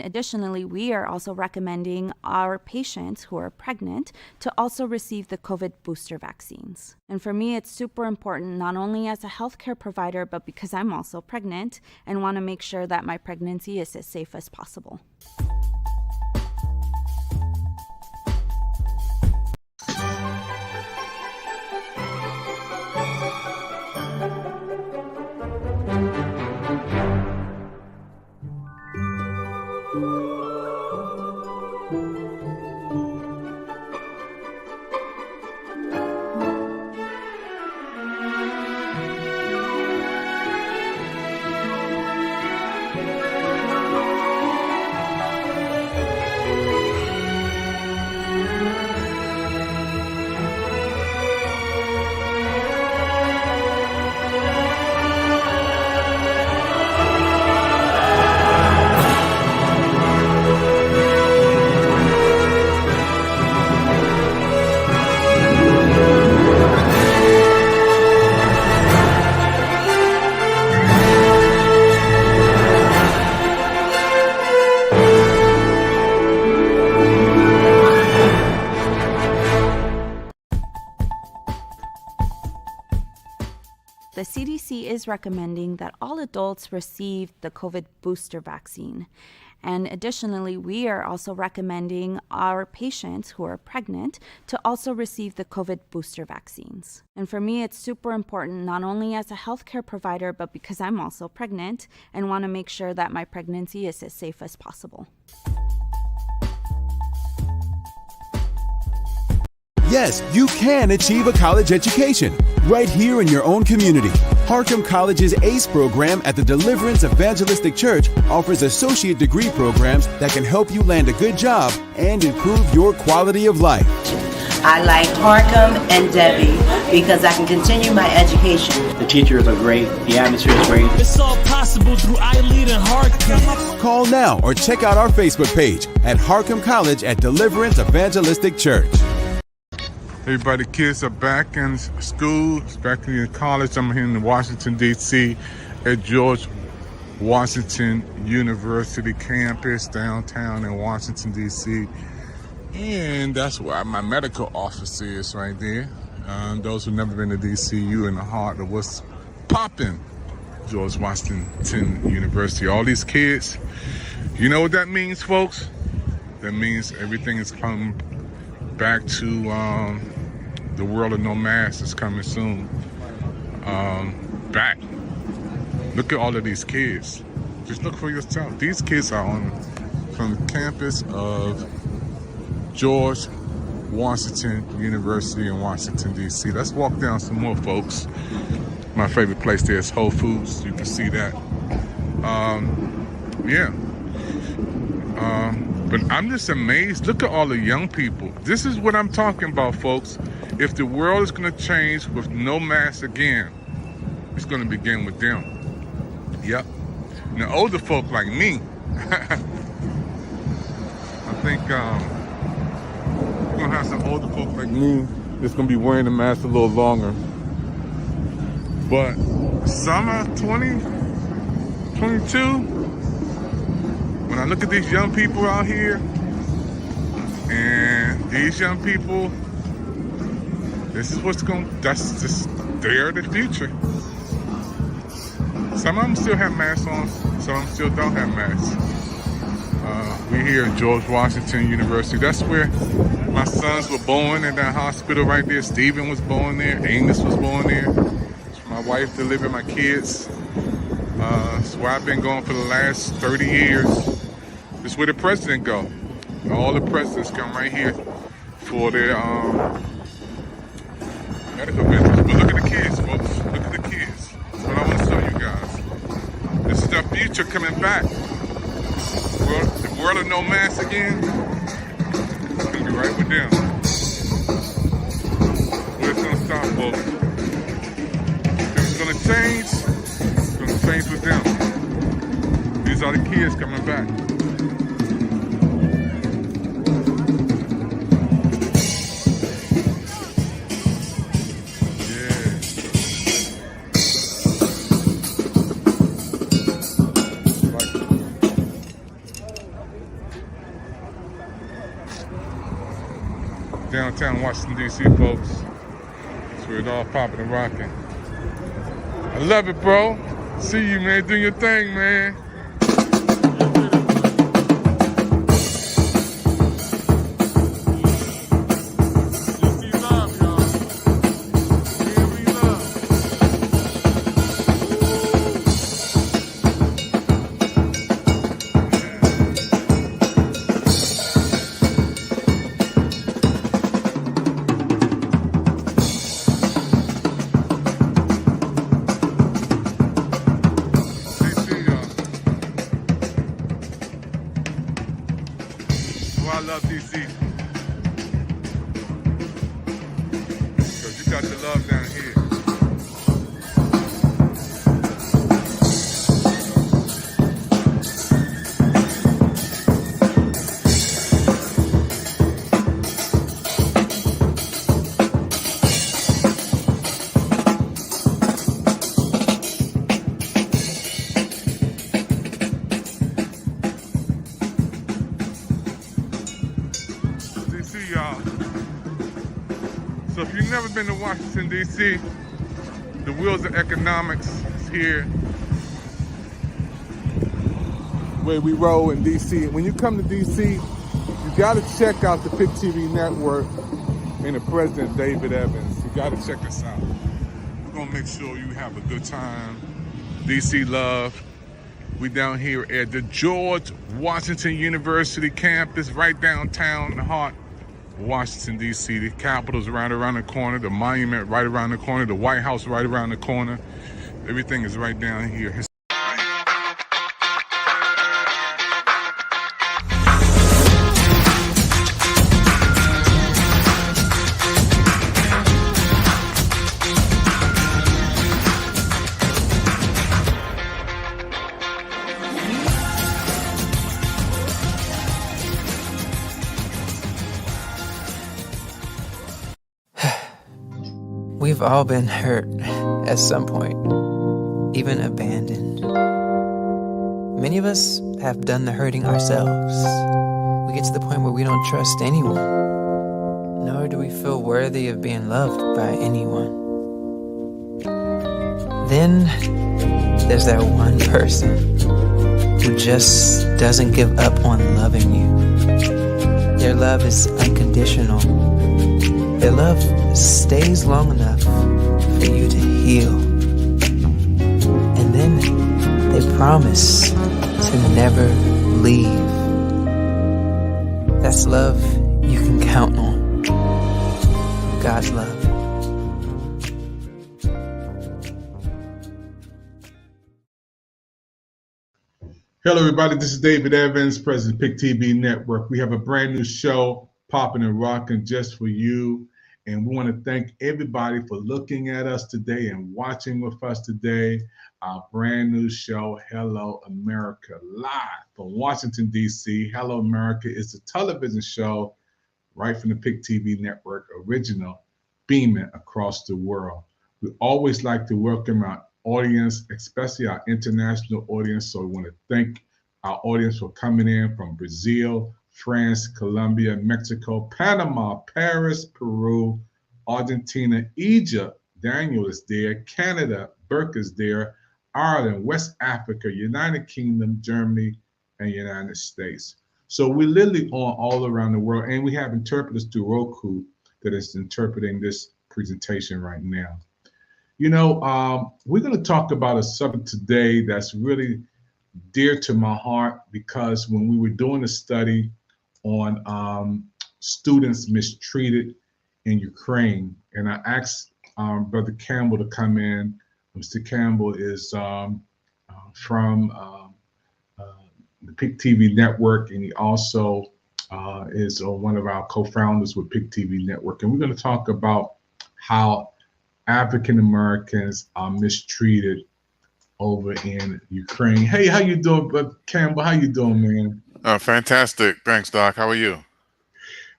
Additionally, we are also recommending our patients who are pregnant to also receive the COVID booster vaccines. And for me, it's super important, not only as a healthcare provider, but because I'm also pregnant and want to make sure that my pregnancy is as safe as possible. The CDC is recommending that all adults receive the COVID booster vaccine. And additionally, we are also recommending our patients who are pregnant to also receive the COVID booster vaccines. And for me, it's super important, not only as a healthcare provider, but because I'm also pregnant and want to make sure that my pregnancy is as safe as possible. Yes, you can achieve a college education right here in your own community. Harcum College's ACE program at the Deliverance Evangelistic Church offers associate degree programs that can help you land a good job and improve your quality of life. I like Harcum and Debbie because I can continue my education. The teachers are great. The atmosphere is great. It's all possible through iLead and Harcum. Call now or check out our Facebook page at Harcum College at Deliverance Evangelistic Church. Everybody, kids are back in school, back in college. I'm here in Washington, D.C. at George Washington University campus downtown in Washington, D.C. And that's where my medical office is right there. Those who've never been to D.C., you in the heart of what's popping, George Washington University. All these kids, you know what that means, folks? That means everything is coming back to the world of no mask is coming soon. Back. Look at all of these kids. Just look for yourself. These kids are from the campus of George Washington University in Washington, D.C. Let's walk down some more, folks. My favorite place there is Whole Foods. You can see that. But I'm just amazed. Look at all the young people. This is what I'm talking about, folks. If the world is going to change with no mask again, it's going to begin with them. Yep. Now, older folk like me, I think we're going to have some older folk like me that's going to be wearing the mask a little longer. But summer 2022, when I look at these young people out here, and these young people, this is what's they're the future. Some of them still have masks on, some of them still don't have masks. We're here at George Washington University. That's where my sons were born, in that hospital right there. Stephen was born there, Amos was born there. My wife delivered my kids. That's where I've been going for the last 30 years. This is where the president go. All the presidents come right here for their medical business. But look at the kids, folks. Look at the kids. That's what I want to show you guys. This is the future coming back. The world of no mask again. It's going to be right with them. Where it's going to stop, folks. If it's going to change, it's going to change with them. These are the kids coming back. downtown Washington, D.C., folks. That's where it all popping and rocking. I love it, bro. See you, man. Do your thing, man. I love DC. Because you got the love down here. DC, y'all. So if you've never been to Washington, D.C., the wheels of economics is here. Where we roll in D.C. When you come to D.C., you got to check out the Pick TV network and the President David Evans. You got to check us out. We're going to make sure you have a good time. D.C. love. We down here at the George Washington University campus, right downtown in the heart of Washington, D.C. The Capitol's right around the corner, the Monument right around the corner, the White House right around the corner. Everything is right down here. We've all been hurt at some point, even abandoned. Many of us have done the hurting ourselves. We get to the point where we don't trust anyone, nor do we feel worthy of being loved by anyone. Then there's that one person who just doesn't give up on loving you. Their love is unconditional. Their love stays long enough for you to heal. And then they promise to never leave. That's love you can count on. God's love. Hello, everybody. This is David Evans, President Pick TV Network. We have a brand new show popping and rocking just for you. And we want to thank everybody for looking at us today and watching with us today. Our brand new show, Hello America, live from Washington, D.C. Hello America is a television show right from the Pick TV Network, original, beaming across the world. We always like to welcome our audience, especially our international audience. So we want to thank our audience for coming in from Brazil, France, Colombia, Mexico, Panama, Paris, Peru, Argentina, Egypt. Daniel is there. Canada, Burke is there. Ireland, West Africa, United Kingdom, Germany, and United States. So we're literally on all around the world, and we have interpreters through Roku that is interpreting this presentation right now. You know, we're going to talk about a subject today that's really dear to my heart, because when we were doing a study on students mistreated in Ukraine, and I asked Brother Campbell to come in. Mr. Campbell is from the Pick TV Network, and he also is one of our co-founders with Pick TV Network. And we're going to talk about how African Americans are mistreated over in Ukraine. Hey, how you doing, Brother Campbell? How you doing, man? Fantastic. Thanks, Doc. How are you?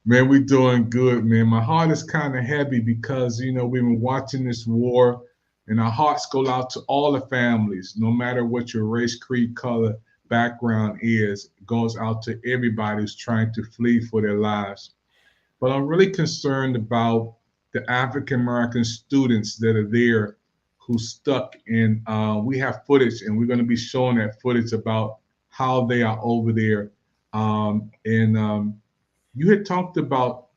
Man, we're doing good, man. My heart is kind of heavy because, you know, we've been watching this war, and our hearts go out to all the families, no matter what your race, creed, color, background is. It goes out to everybody who's trying to flee for their lives. but I'm really concerned about the African American students that are there who stuck in. We have footage, and we're going to be showing that footage about how they are over there. You had talked about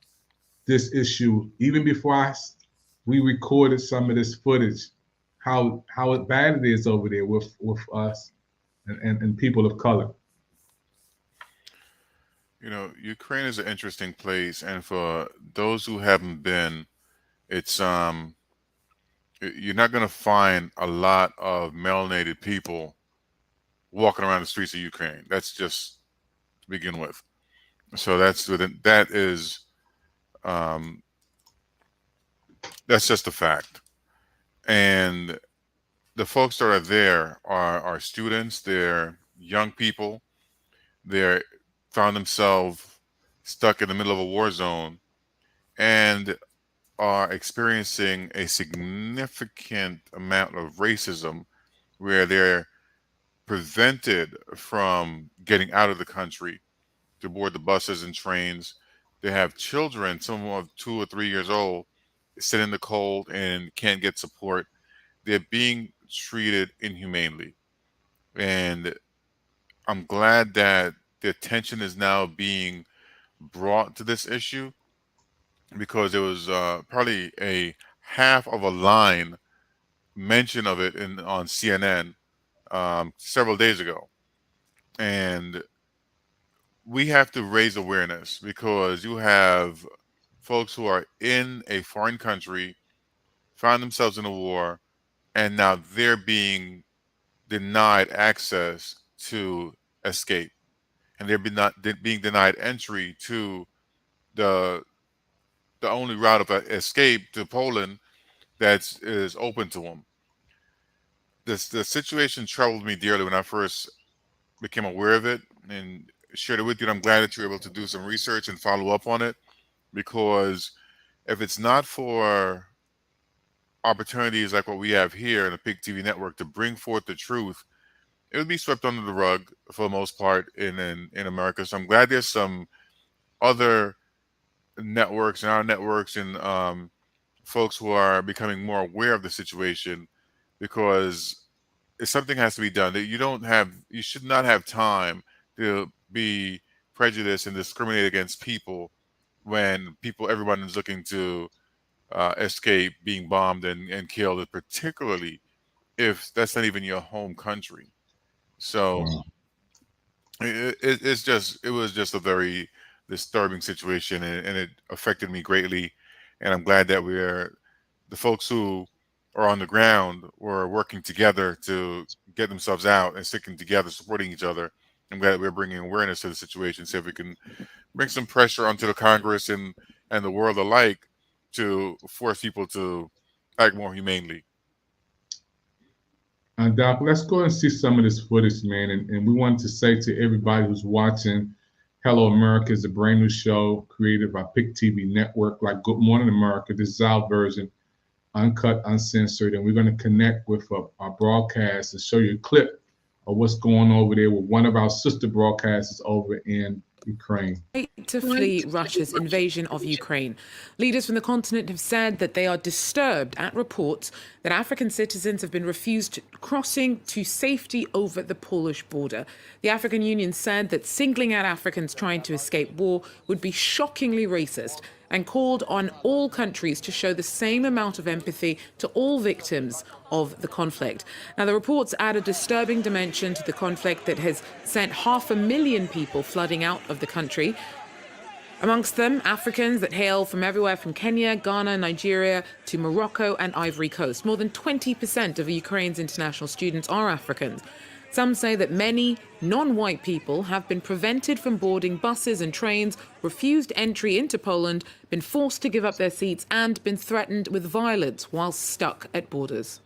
this issue even before we recorded some of this footage, how bad it is over there with us and people of color. You know, Ukraine is an interesting place, and for those who haven't been, it's you're not going to find a lot of melanated people walking around the streets of Ukraine. That's just to begin with. So that's just a fact. And the folks that are there are students, they're young people, they're found themselves stuck in the middle of a war zone and are experiencing a significant amount of racism where they're prevented from getting out of the country to board the buses and trains. They have children, some of 2 or 3 years old, sit in the cold and can't get support. They're being treated inhumanely. And I'm glad that the attention is now being brought to this issue, because there was probably a half of a line mention of it on CNN several days ago. And we have to raise awareness, because you have folks who are in a foreign country, find themselves in a war, and now they're being denied access to escape. And they're being denied entry to the only route of escape to Poland that is open to them. The situation troubled me dearly when I first became aware of it and shared it with you. And I'm glad that you're able to do some research and follow up on it, because if it's not for opportunities like what we have here in the PIC TV network to bring forth the truth, it would be swept under the rug for the most part in America. So I'm glad there's some other networks and our networks and folks who are becoming more aware of the situation, because if something has to be done, that you should not have time to be prejudiced and discriminate against people when everyone is looking to escape being bombed and killed, and particularly if that's not even your home country. So it was just a very disturbing situation, and it affected me greatly. And I'm glad that the folks who are on the ground were working together to get themselves out and sticking together, supporting each other. I'm glad that we're bringing awareness to the situation, see if we can bring some pressure onto the Congress and the world alike to force people to act more humanely. Doc, let's go and see some of this footage, man. And we want to say to everybody who's watching, Hello America is a brand new show created by PIC TV Network, like Good Morning America. This is our version, uncut, uncensored. And we're going to connect with our broadcast and show you a clip of what's going on over there with one of our sister broadcasters over in Ukraine. To flee Russia's invasion of Ukraine. Leaders from the continent have said that they are disturbed at reports that African citizens have been refused crossing to safety over the Polish border. The African Union said that singling out Africans trying to escape war would be shockingly racist, and called on all countries to show the same amount of empathy to all victims of the conflict. Now, the reports add a disturbing dimension to the conflict that has sent 500,000 people flooding out of the country. Amongst them, Africans that hail from everywhere from Kenya, Ghana, Nigeria to Morocco and Ivory Coast. More than 20% of Ukraine's international students are Africans. Some say that many non-white people have been prevented from boarding buses and trains, refused entry into Poland, been forced to give up their seats, and been threatened with violence while stuck at borders.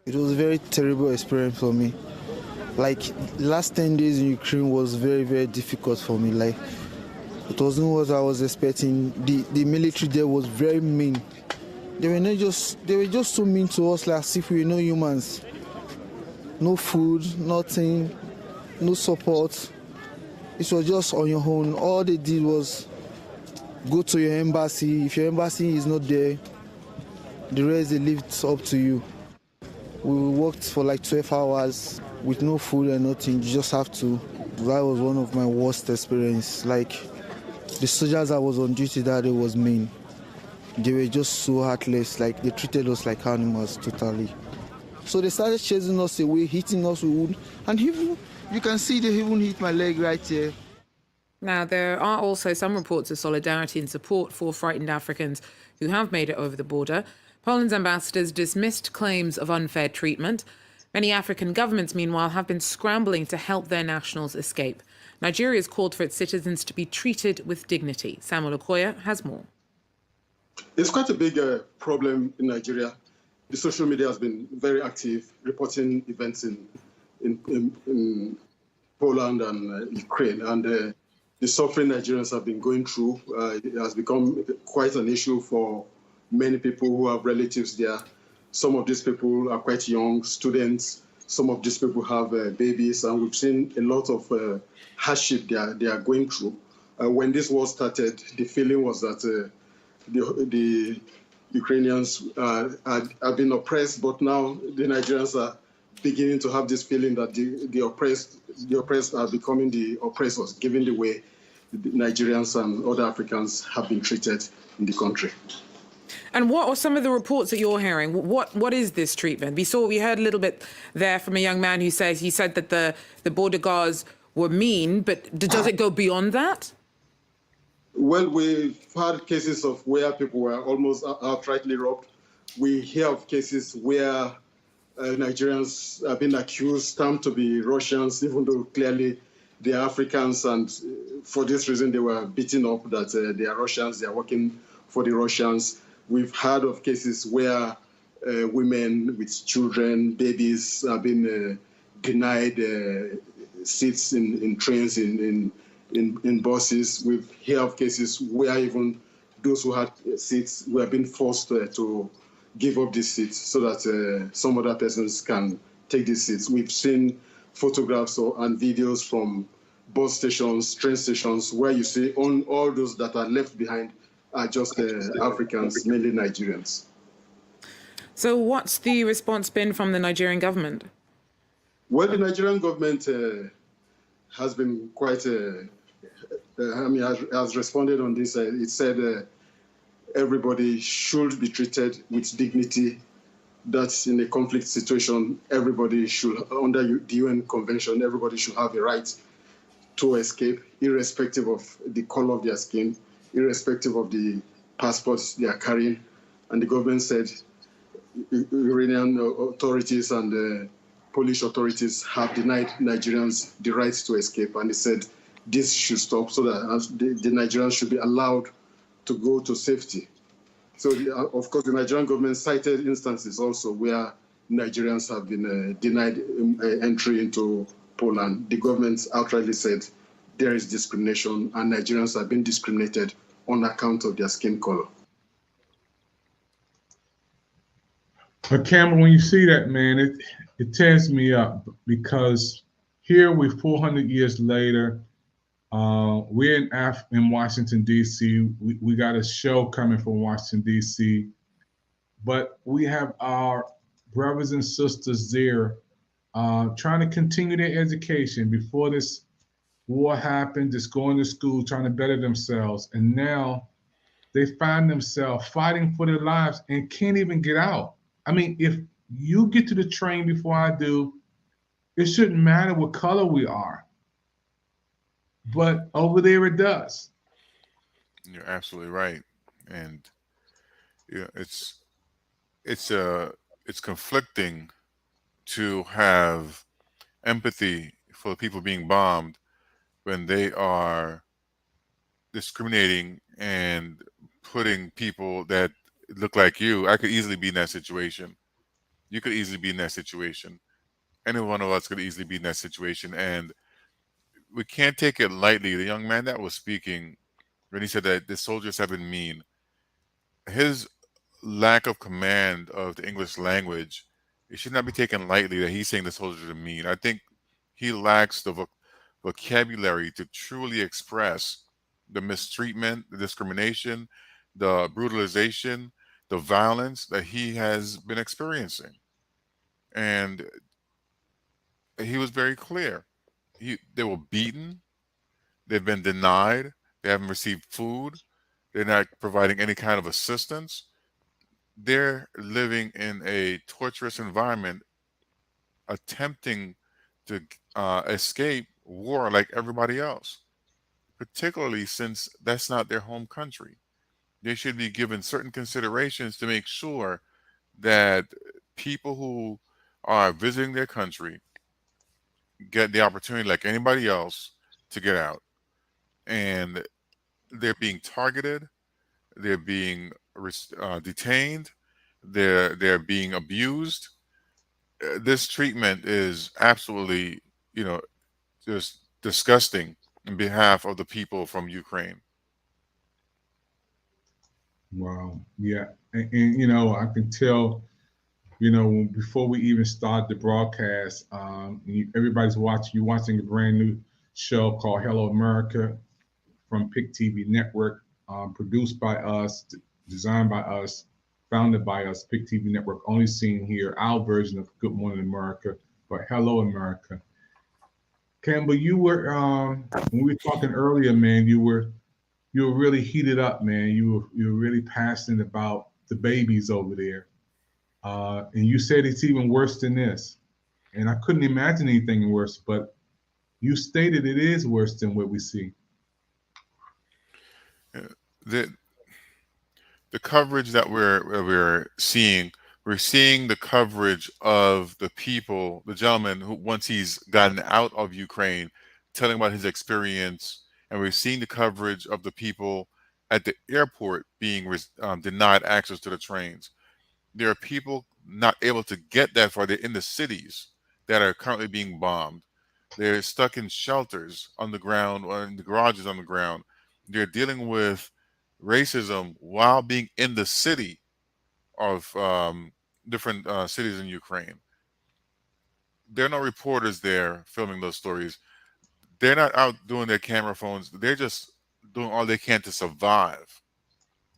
It was a very terrible experience for me. Like, last 10 days in Ukraine was very, very difficult for me. Like, it wasn't what I was expecting. The military there was very mean. They were just so mean to us, like as if we were no humans. No food, nothing, no support. It was just on your own. All they did was go to your embassy. If your embassy is not there, the rest they leave it up to you. We worked for like 12 hours with no food and nothing. You just have to. That was one of my worst experience. Like, the soldiers that was on duty that day was mean. They were just so heartless. Like, they treated us like animals totally. So they started chasing us away, hitting us with wood. And even, you can see they even hit my leg right here. Now, there are also some reports of solidarity and support for frightened Africans who have made it over the border. Poland's ambassadors dismissed claims of unfair treatment. Many African governments, meanwhile, have been scrambling to help their nationals escape. Nigeria has called for its citizens to be treated with dignity. Samuel Okoye has more. It's quite a big problem in Nigeria. The social media has been very active, reporting events in Poland and Ukraine. And the suffering Nigerians have been going through, it has become quite an issue for many people who have relatives there. Some of these people are quite young, students. Some of these people have babies, and we've seen a lot of hardship they are going through. When this war started, the feeling was that the Ukrainians have been oppressed, but now the Nigerians are beginning to have this feeling that the oppressed are becoming the oppressors, given the way the Nigerians and other Africans have been treated in the country. And what are some of the reports that you're hearing? What is this treatment? We heard a little bit there from a young man who said that the border guards were mean, but does it go beyond that? Well, we've had cases of where people were almost outrightly robbed. We hear of cases where Nigerians have been accused, termed to be Russians, even though clearly they are Africans, and for this reason they were beaten up that they are Russians, they are working for the Russians. We've heard of cases where women with children, babies, have been denied seats in trains, in buses. We've heard of cases where even those who had seats were being forced to give up these seats so that some other persons can take these seats. We've seen photographs and videos from bus stations, train stations, where you see all those that are left behind are just Africans, mainly Nigerians. So what's the response been from the Nigerian government? Well, the Nigerian government has been quite, has responded on this. It said everybody should be treated with dignity. That's in a conflict situation, everybody should, under the UN Convention, everybody should have a right to escape, irrespective of the color of their skin, irrespective of the passports they are carrying. And the government said Iranian authorities and Polish authorities have denied Nigerians the right to escape. And they said this should stop so that the Nigerians should be allowed to go to safety. So, of course, the Nigerian government cited instances also where Nigerians have been denied entry into Poland. The government outrightly said there is discrimination and Nigerians have been discriminated on account of their skin color. But Cameron, when you see that, man, it tears me up, because here we're 400 years later. We're in Washington, D.C. We got a show coming from Washington, D.C. But we have our brothers and sisters there trying to continue their education before this war happened, just going to school, trying to better themselves. And now they find themselves fighting for their lives and can't even get out. I mean, if you get to the train before I do, it shouldn't matter what color we are. But over there it does. You're absolutely right. And it's conflicting to have empathy for the people being bombed when they are discriminating and putting people that look like you. I could easily be in that situation. You could easily be in that situation. Any one of us could easily be in that situation. And we can't take it lightly. The young man that was speaking, when he said that the soldiers have been mean, his lack of command of the English language, it should not be taken lightly that he's saying the soldiers are mean. I think he lacks the vocabulary to truly express the mistreatment, the discrimination, the brutalization, the violence that he has been experiencing. And he was very clear. They were beaten, they've been denied, they haven't received food, they're not providing any kind of assistance. They're living in a torturous environment, attempting to escape war like everybody else, particularly since that's not their home country. They should be given certain considerations to make sure that people who are visiting their country get the opportunity, like anybody else, to get out. And they're being targeted, they're being detained, they're being abused. This treatment is absolutely, you know, just disgusting in behalf of the people from Ukraine. Wow. Yeah. And you know, I can tell, you know, before we even start the broadcast, everybody's watching, you're watching a brand new show called Hello America from PIC TV Network, produced by us, designed by us, founded by us, PIC TV Network, only seen here, our version of Good Morning America, but Hello America. Campbell, you were, when we were talking earlier, man, you were really heated up, man. You were really passionate about the babies over there. And you said it's even worse than this. And I couldn't imagine anything worse, but you stated it is worse than what we see. The coverage that we're seeing the coverage of the people, the gentleman who, once he's gotten out of Ukraine, telling about his experience, and we're seeing the coverage of the people at the airport being denied access to the trains. There are people not able to get that far. They're in the cities that are currently being bombed. They're stuck in shelters on the ground or in the garages on the ground. They're dealing with racism while being in the city of different cities in Ukraine. There are no reporters there filming those stories. They're not out doing their camera phones. They're just doing all they can to survive.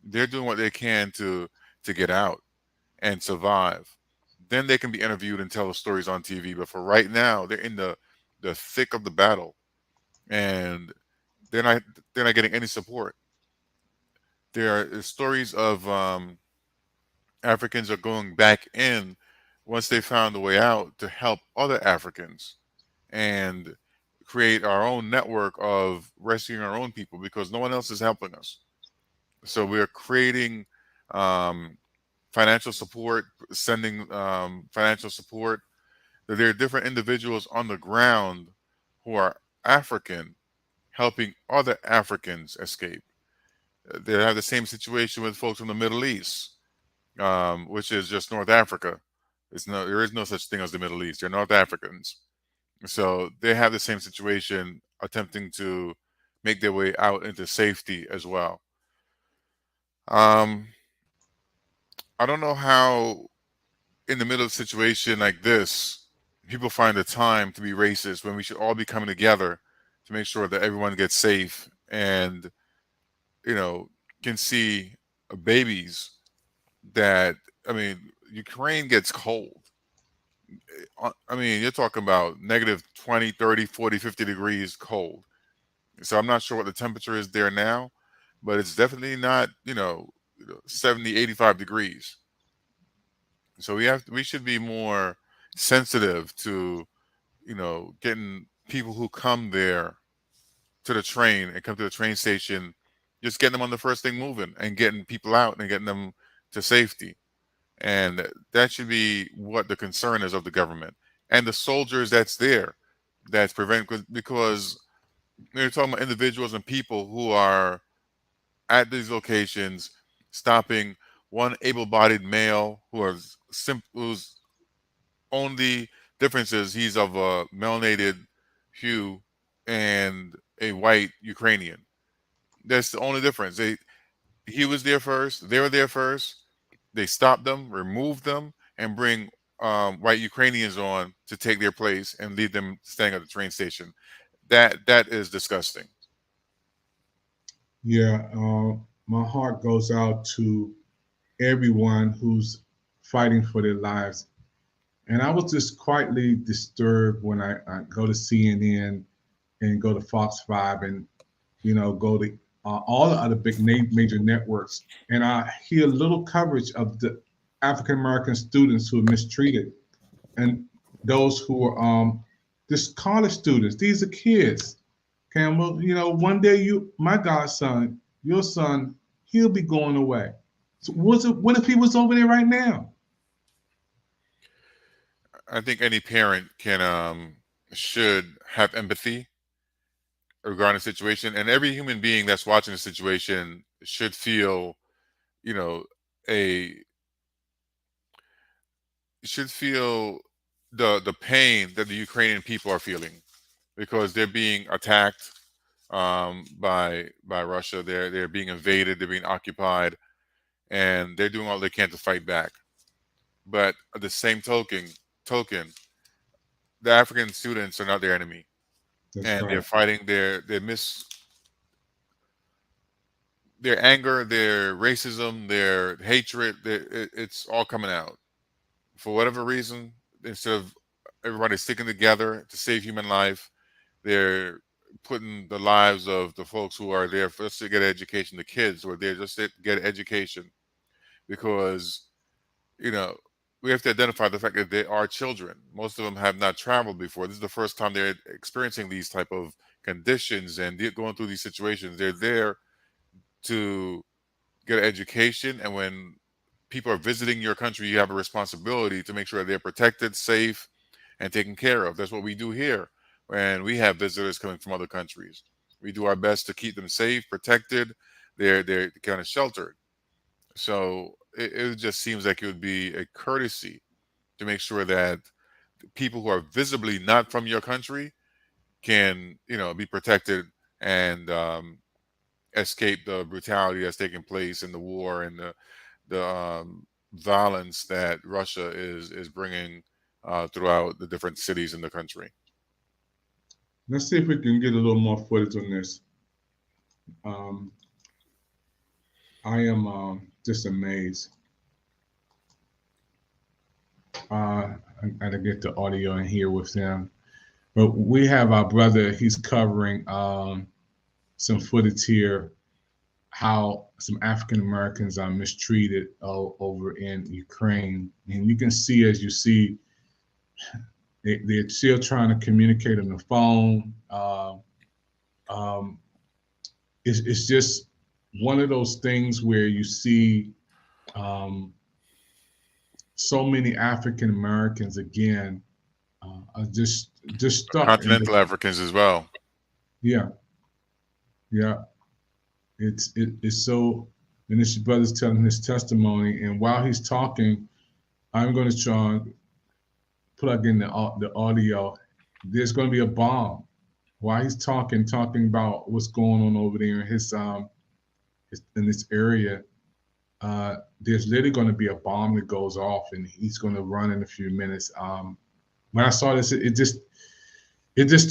They're doing what they can to get out and survive. Then they can be interviewed and tell the stories on TV. But for right now, they're in the thick of the battle, and they're not getting any support. There are stories of Africans are going back in once they found a way out to help other Africans and create our own network of rescuing our own people because no one else is helping us. So we're creating financial support, sending financial support. There are different individuals on the ground who are African helping other Africans escape. They have the same situation with folks from the Middle East, which is just North Africa. There is no such thing as the Middle East. They're North Africans. So they have the same situation, attempting to make their way out into safety as well. I don't know how, in the middle of a situation like this, people find the time to be racist when we should all be coming together to make sure that everyone gets safe and, you know, can see babies that, I mean, Ukraine gets cold. I mean, you're talking about negative 20, 30, 40, 50 degrees cold. So I'm not sure what the temperature is there now, but it's definitely not, 70, 85 degrees. So we should be more sensitive to, getting people who come there to the train and come to the train station, just getting them on the first thing moving and getting people out and getting them to safety. And that should be what the concern is of the government and the soldiers that's there, that's preventing, because you're talking about individuals and people who are at these locations, stopping one able-bodied male whose only difference is he's of a melanated hue and a white Ukrainian. That's the only difference. He was there first. They were there first. They stopped them, removed them, and bring white Ukrainians on to take their place and leave them staying at the train station. That is disgusting. Yeah, my heart goes out to everyone who's fighting for their lives. And I was just quietly disturbed when I go to CNN and go to Fox 5 and, go to all the other big major networks. And I hear little coverage of the African American students who are mistreated and those who are just college students. These are kids. Campbell, one day my godson, your son, he'll be going away. So what if he was over there right now? I think any parent should have empathy regarding the situation, and every human being that's watching the situation should feel, you know, a should feel the pain that the Ukrainian people are feeling because they're being attacked by Russia. They're being invaded. They're being occupied, and they're doing all they can to fight back. But at the same token, the African students are not their enemy, That's and they're right. fighting their anger, their racism, their hatred. It's all coming out for whatever reason. Instead of everybody sticking together to save human life, they're putting the lives of the folks who are there just to get education, the kids who are there just to get education, because you know we have to identify the fact that they are children. Most of them have not traveled before. This is the first time they're experiencing these type of conditions and going through these situations. They're there to get an education, and when people are visiting your country, you have a responsibility to make sure they're protected, safe, and taken care of. That's what we do here when we have visitors coming from other countries. We do our best to keep them safe, protected. They're kind of sheltered. So it just seems like it would be a courtesy to make sure that people who are visibly not from your country can, be protected and escape the brutality that's taking place in the war and the violence that Russia is bringing throughout the different cities in the country. Let's see if we can get a little more footage on this. I am just amazed. I gotta get the audio in here with them. But we have our brother, he's covering some footage here, how some African Americans are mistreated over in Ukraine. And you can see, as you see, they're still trying to communicate on the phone. It's just one of those things where you see so many African Americans again are just stuck. Continental Africans as well. Yeah. It's so. And this brother's telling his testimony, and while he's talking, I'm going to try plug in the audio. There's going to be a bomb while he's talking about what's going on over there in his in this area. There's literally going to be a bomb that goes off, and he's going to run in a few minutes. When I saw this, it just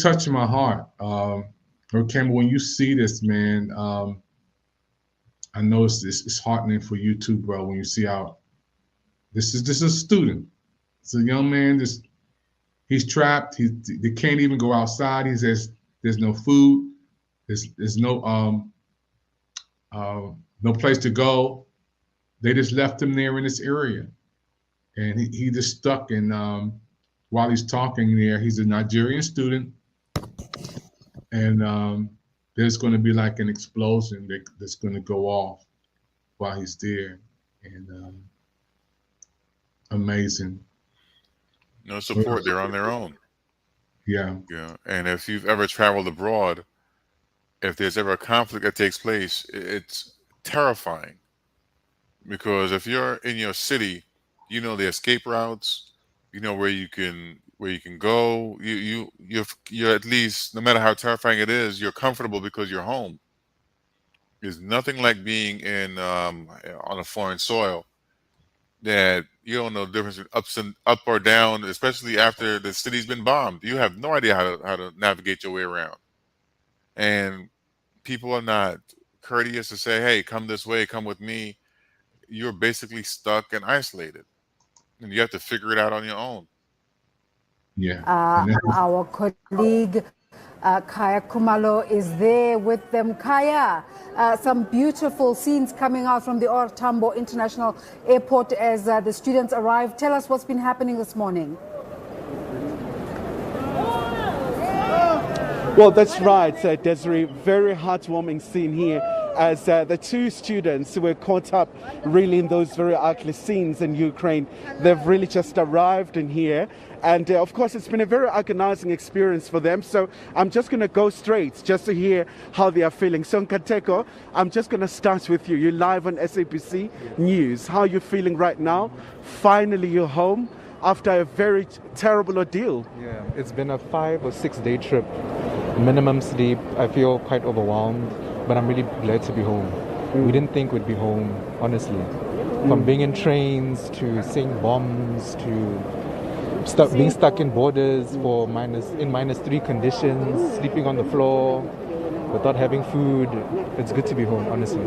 touched my heart. Campbell, when you see this, man, I know it's heartening for you too, bro. When you see how this is a student, it's a young man. He's trapped. They can't even go outside. He says there's no food. There's no place to go. They just left him there in this area, and he just stuck. And while he's talking there, he's a Nigerian student, and there's going to be like an explosion that's going to go off while he's there, and amazing. No support. They're on their own. Yeah. And if you've ever traveled abroad, if there's ever a conflict that takes place, it's terrifying. Because if you're in your city, you know the escape routes, you know where you can go. You're at least, no matter how terrifying it is, you're comfortable because you're home. There's nothing like being in on a foreign soil that you don't know the difference between up or down, especially after the city's been bombed. You have no idea how to navigate your way around, and people are not courteous to say, hey, come this way, come with me, you're basically stuck and isolated. And you have to figure it out on your own. Yeah. Our colleague Kaya Kumalo is there with them. Kaya, some beautiful scenes coming out from the OR Tambo International Airport as the students arrive. Tell us what's been happening this morning. Well, that's right, Desiree. Very heartwarming scene here as the two students who were caught up really in those very ugly scenes in Ukraine. They've really just arrived in here. And of course, it's been a very agonizing experience for them. So I'm just going to go straight just to hear how they are feeling. So Nkateko, I'm just going to start with you. You're live on SABC News. How are you feeling right now? Finally, you're home after a very terrible ordeal. Yeah, it's been a 5 or 6 day trip. Minimum sleep. I feel quite overwhelmed, but I'm really glad to be home. We didn't think we'd be home, honestly. From being in trains to seeing bombs to being stuck in borders for -3 conditions, sleeping on the floor without having food. It's good to be home, honestly.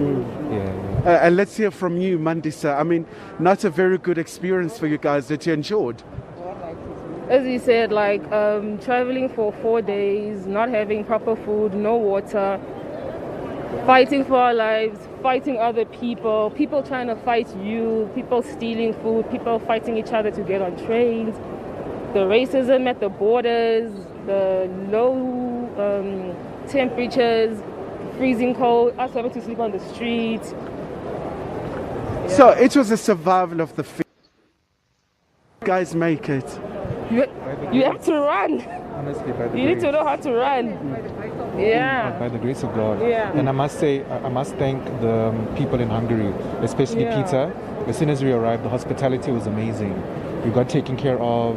Yeah. And let's hear from you, Mandisa. I mean, not a very good experience for you guys that you endured. As you said, like traveling for 4 days, not having proper food, no water, fighting for our lives, fighting other people, people trying to fight you, people stealing food, people fighting each other to get on trains, the racism at the borders, the low temperatures, freezing cold, us having to sleep on the streets. Yeah. So it was a survival of the fittest. Guys make it. You have to run. Honestly, by the you need to know how to run. Yeah. By the grace of God. Yeah. And I must say, I must thank the people in Hungary, especially Peter. As soon as we arrived, the hospitality was amazing. We got taken care of,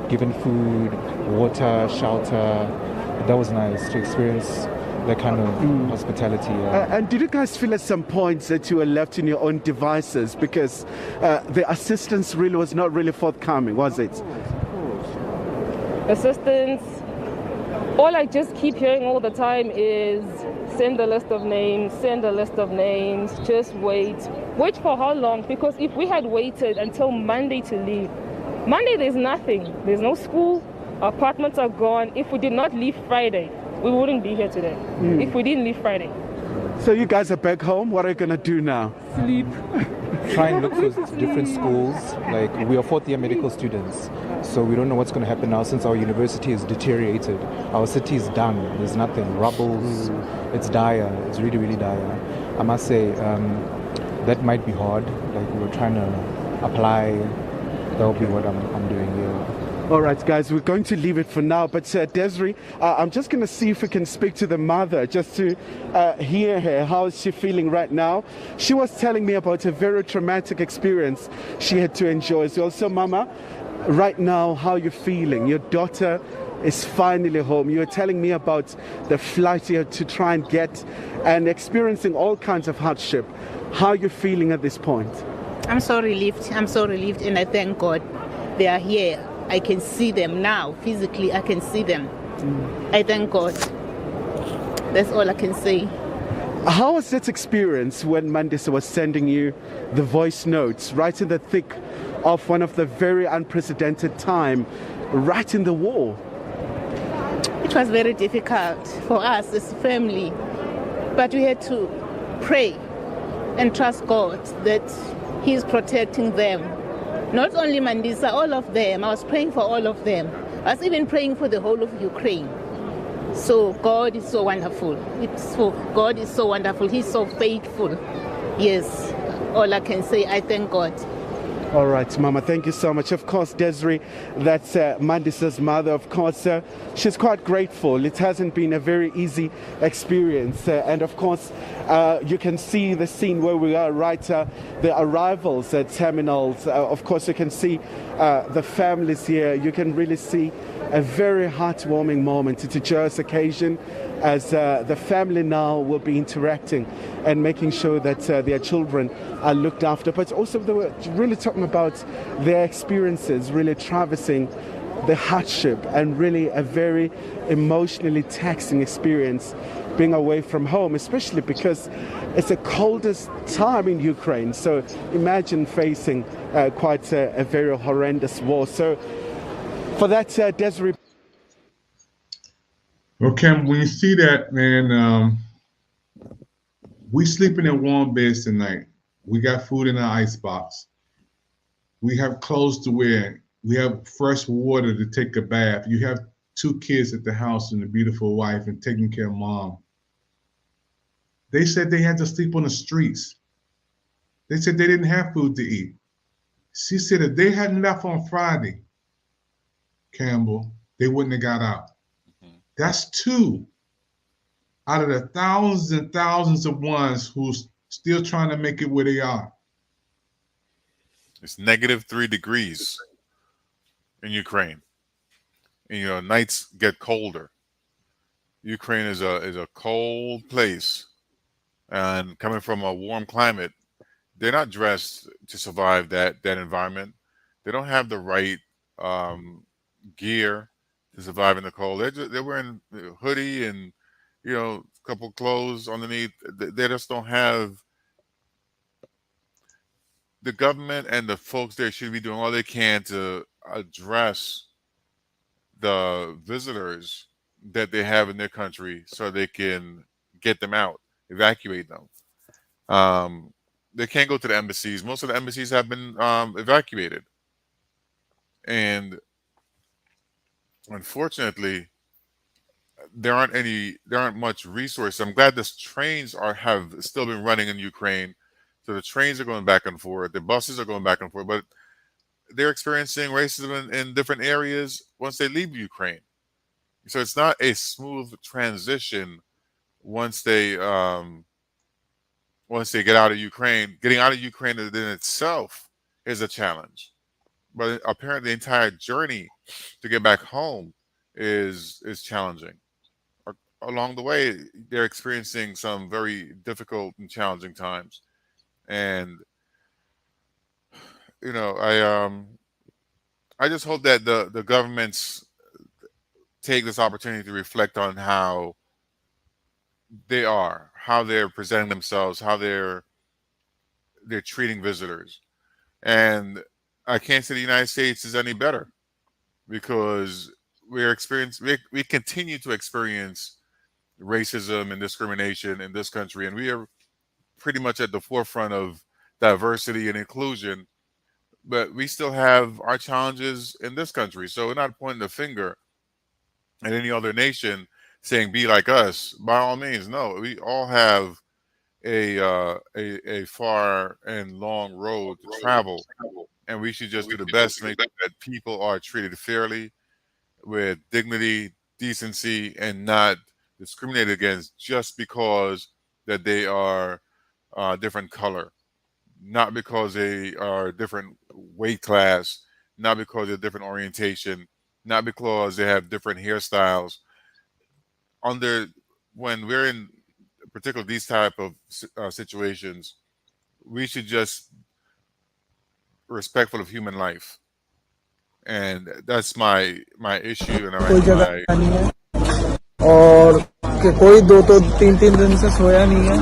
given food, water, shelter. That was nice to experience that kind of hospitality. And did you guys feel at some points that you were left in your own devices because the assistance really was not really forthcoming, was it? Assistance. All I just keep hearing all the time is send a list of names, send a list of names, just wait. Wait for how long? Because if we had waited until Monday to leave, Monday there's nothing. There's no school, apartments are gone. If we did not leave Friday, we wouldn't be here today. If we didn't leave Friday. So you guys are back home. What are you going to do now? Sleep. Try and look for different schools. Like, we are fourth-year medical students, so we don't know what's going to happen now since our university is deteriorated. Our city is done. There's nothing. Rubbles. It's dire. It's really, really dire. I must say, that might be hard. Like, we're trying to apply. That will be what I'm doing here. All right, guys, we're going to leave it for now. But Desiree, I'm just going to see if we can speak to the mother just to hear her. How is she feeling right now? She was telling me about a very traumatic experience she had to endure as well. So, Mama, right now, how are you feeling? Your daughter is finally home. You were telling me about the flight you had to try and get and experiencing all kinds of hardship. How are you feeling at this point? I'm so relieved. I'm so relieved, and I thank God they are here. I can see them now. Physically, I can see them. I thank God. That's all I can say. How was that experience when Mandisa was sending you the voice notes right in the thick of one of the very unprecedented time, right in the war? It was very difficult for us as a family, but we had to pray and trust God that He's protecting them. Not only Mandisa, all of them. I was praying for all of them. I was even praying for the whole of Ukraine. So God is so wonderful. God is so wonderful. He's so faithful. Yes, all I can say, I thank God. All right, Mama, thank you so much. Of course, Desiree, that's Mandisa's mother. Of course, she's quite grateful. It hasn't been a very easy experience. And of course, you can see the scene where we are, right, the arrivals at terminals. Of course, you can see the families here. You can really see a very heartwarming moment. It's a joyous occasion as the family now will be interacting and making sure that their children are looked after. But also they were really talking about their experiences, really traversing the hardship and really a very emotionally taxing experience being away from home, especially because it's the coldest time in Ukraine. So imagine facing quite a very horrendous war. So for that, Desiree. Well, Kim, when you see that, man, we sleeping in warm beds tonight. We got food in our icebox. We have clothes to wear. We have fresh water to take a bath. You have 2 kids at the house and a beautiful wife and taking care of mom. They said they had to sleep on the streets. They said they didn't have food to eat. She said if they hadn't left on Friday, Campbell, they wouldn't have got out. That's 2 out of the thousands and thousands of ones who's still trying to make it where they are. It's -3 degrees in Ukraine. And, nights get colder. Ukraine is a cold place, and coming from a warm climate, they're not dressed to survive that environment. They don't have the right gear to survive in the cold. They're wearing a hoodie and a couple clothes underneath. They just don't have. The government and the folks there should be doing all they can to address the visitors that they have in their country so they can get them out, evacuate them. They can't go to the embassies. Most of the embassies have been evacuated. And unfortunately, there aren't much resources. I'm glad the trains have still been running in Ukraine. So the trains are going back and forth. The buses are going back and forth. But they're experiencing racism in different areas once they leave Ukraine. So it's not a smooth transition once they get out of Ukraine. Getting out of Ukraine in itself is a challenge. But apparently the entire journey to get back home is challenging. Along the way, they're experiencing some very difficult and challenging times. And I just hope that the governments take this opportunity to reflect on how they're presenting themselves, how they're treating visitors. And I can't say the United States is any better, because we continue to experience racism and discrimination in this country, and we are pretty much at the forefront of diversity and inclusion, but we still have our challenges in this country. So we're not pointing the finger at any other nation saying be like us. By all means, no. We all have a far and long road to travel, and we should just do the best to make sure that people are treated fairly, with dignity, decency, and not discriminated against just because that they are different color, not because they are different weight class, not because they're different orientation, not because they have different hairstyles. When we're in particular these type of situations, we should just be respectful of human life, and that's my issue. And और कि कोई 2-3 दिन से सोया नहीं है।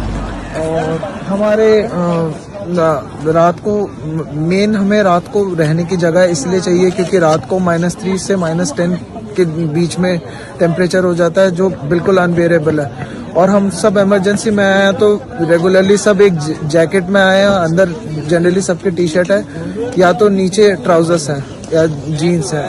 और हमारे रात को हमें रात को रहने की जगह इसलिए चाहिए क्योंकि रात को -3 से -10 के बीच में टेम्परेचर हो जाता है, जो बिल्कुल अनबेरेबल है। और हम सब इमरजेंसी में आए हैं, तो रेगुलरली सब एक जैकेट में आए हैं। अंदर जनरली सबके टी-शर्ट है, या तो नीचे ट्राउजर्स हैं या जीन्स है।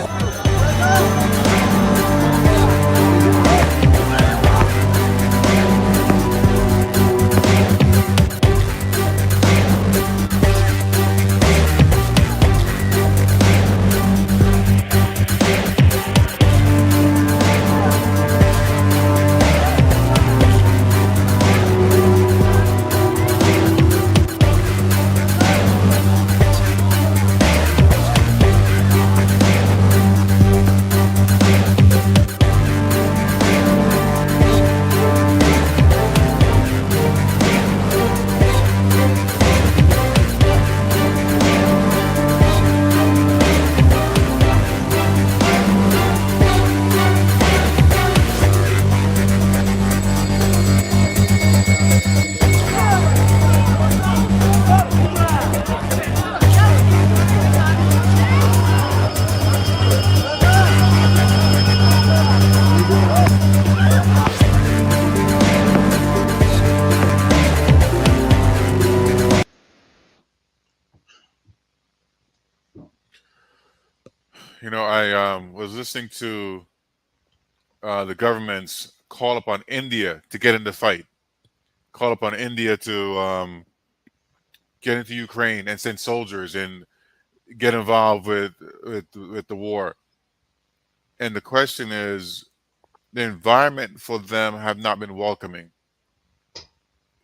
You know, I was listening to the government's call upon India to get in the fight, call upon India to get into Ukraine and send soldiers and get involved with the war. And the question is, the environment for them have not been welcoming.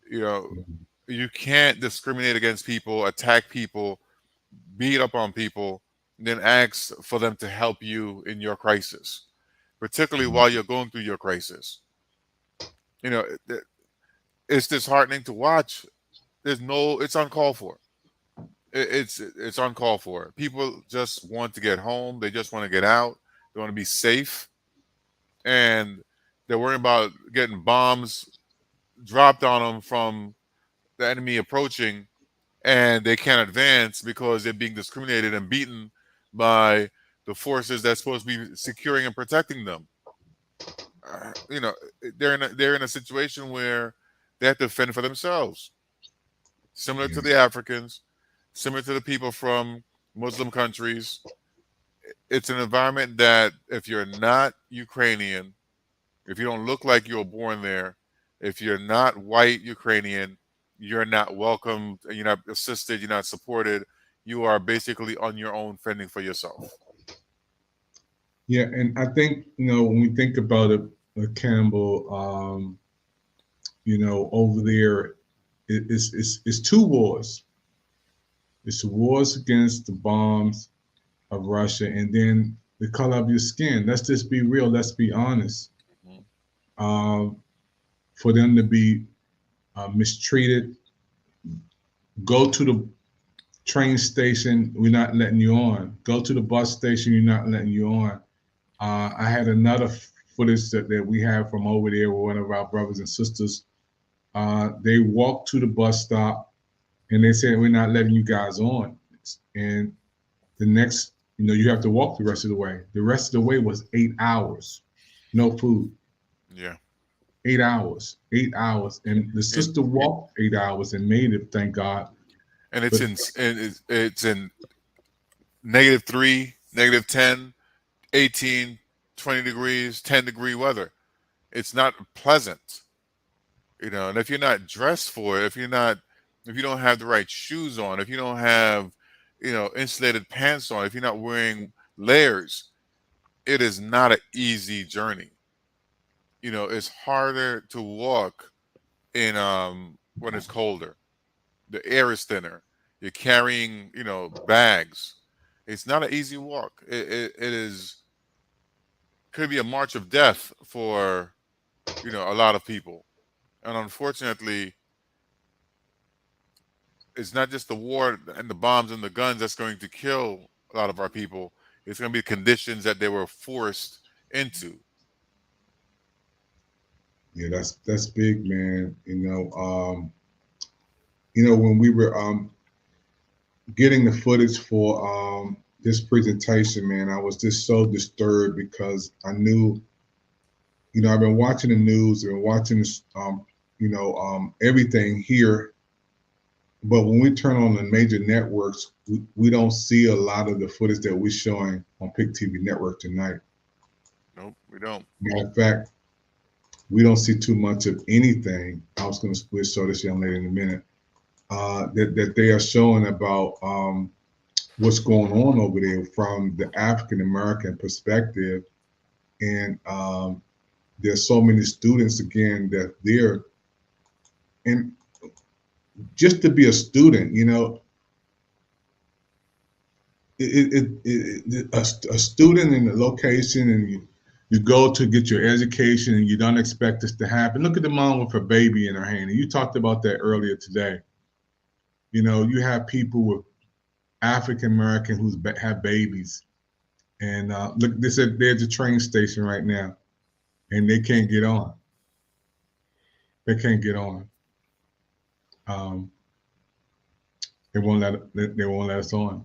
You know, you can't discriminate against people, attack people, beat up on people, then ask for them to help you in your crisis, particularly while you're going through your crisis. You know, it's disheartening to watch. It's uncalled for. It's uncalled for. People just want to get home. They just want to get out. They want to be safe, and they're worrying about getting bombs dropped on them from the enemy approaching, and they can't advance because they're being discriminated and beaten by the forces that's supposed to be securing and protecting them. You know, they're in a situation where they have to fend for themselves, similar to the Africans, similar to the people from Muslim countries. It's an environment that if you're not Ukrainian, if you don't look like you were born there, if you're not white Ukrainian, you're not welcomed, you're not assisted, you're not supported. You are basically on your own fending for yourself. Yeah, and I think, you know, when we think about it, Campbell, you know, over there, it's two wars. It's the wars against the bombs of Russia, and then the color of your skin. Let's just be real. Let's be honest. For them to be mistreated, go to the train station, we're not letting you on. Go to the bus station, you're not letting you on. I had another footage that we have from over there with one of our brothers and sisters. They walked to the bus stop and they said, we're not letting you guys on. And the next, you know, you have to walk the rest of the way. The rest of the way was 8 hours, no food. Yeah. 8 hours, 8 hours. And the sister walked 8 hours and made it, thank God. And it's in -3, -10, 18, 20 degrees, 10-degree weather. It's not pleasant, you know. And if you're not dressed for it, if you don't have the right shoes on, if you don't have, you know, insulated pants on, if you're not wearing layers, it is not an easy journey. You know, it's harder to walk in when it's colder. The air is thinner. You're carrying, you know, bags. It's not an easy walk. It could be a march of death for, you know, a lot of people. And unfortunately, it's not just the war and the bombs and the guns that's going to kill a lot of our people. It's going to be conditions that they were forced into. Yeah, that's big, man. You know, when we were getting the footage for this presentation, man, I was just so disturbed because I knew, you know, I've been watching the news and watching, you know, everything here. But when we turn on the major networks, we don't see a lot of the footage that we're showing on PIC TV Network tonight. Nope, we don't. Matter of fact, we don't see too much of anything. I was going to show this young lady in a minute. That they are showing about what's going on over there from the African American perspective, and there's so many students again that they're, and just to be a student, you know, a student in a location, and you go to get your education, and you don't expect this to happen. Look at the mom with her baby in her hand, and you talked about that earlier today. You know, you have people with African American who have babies, and look, they said they're at the train station right now, and they can't get on. They can't get on. They won't let us on.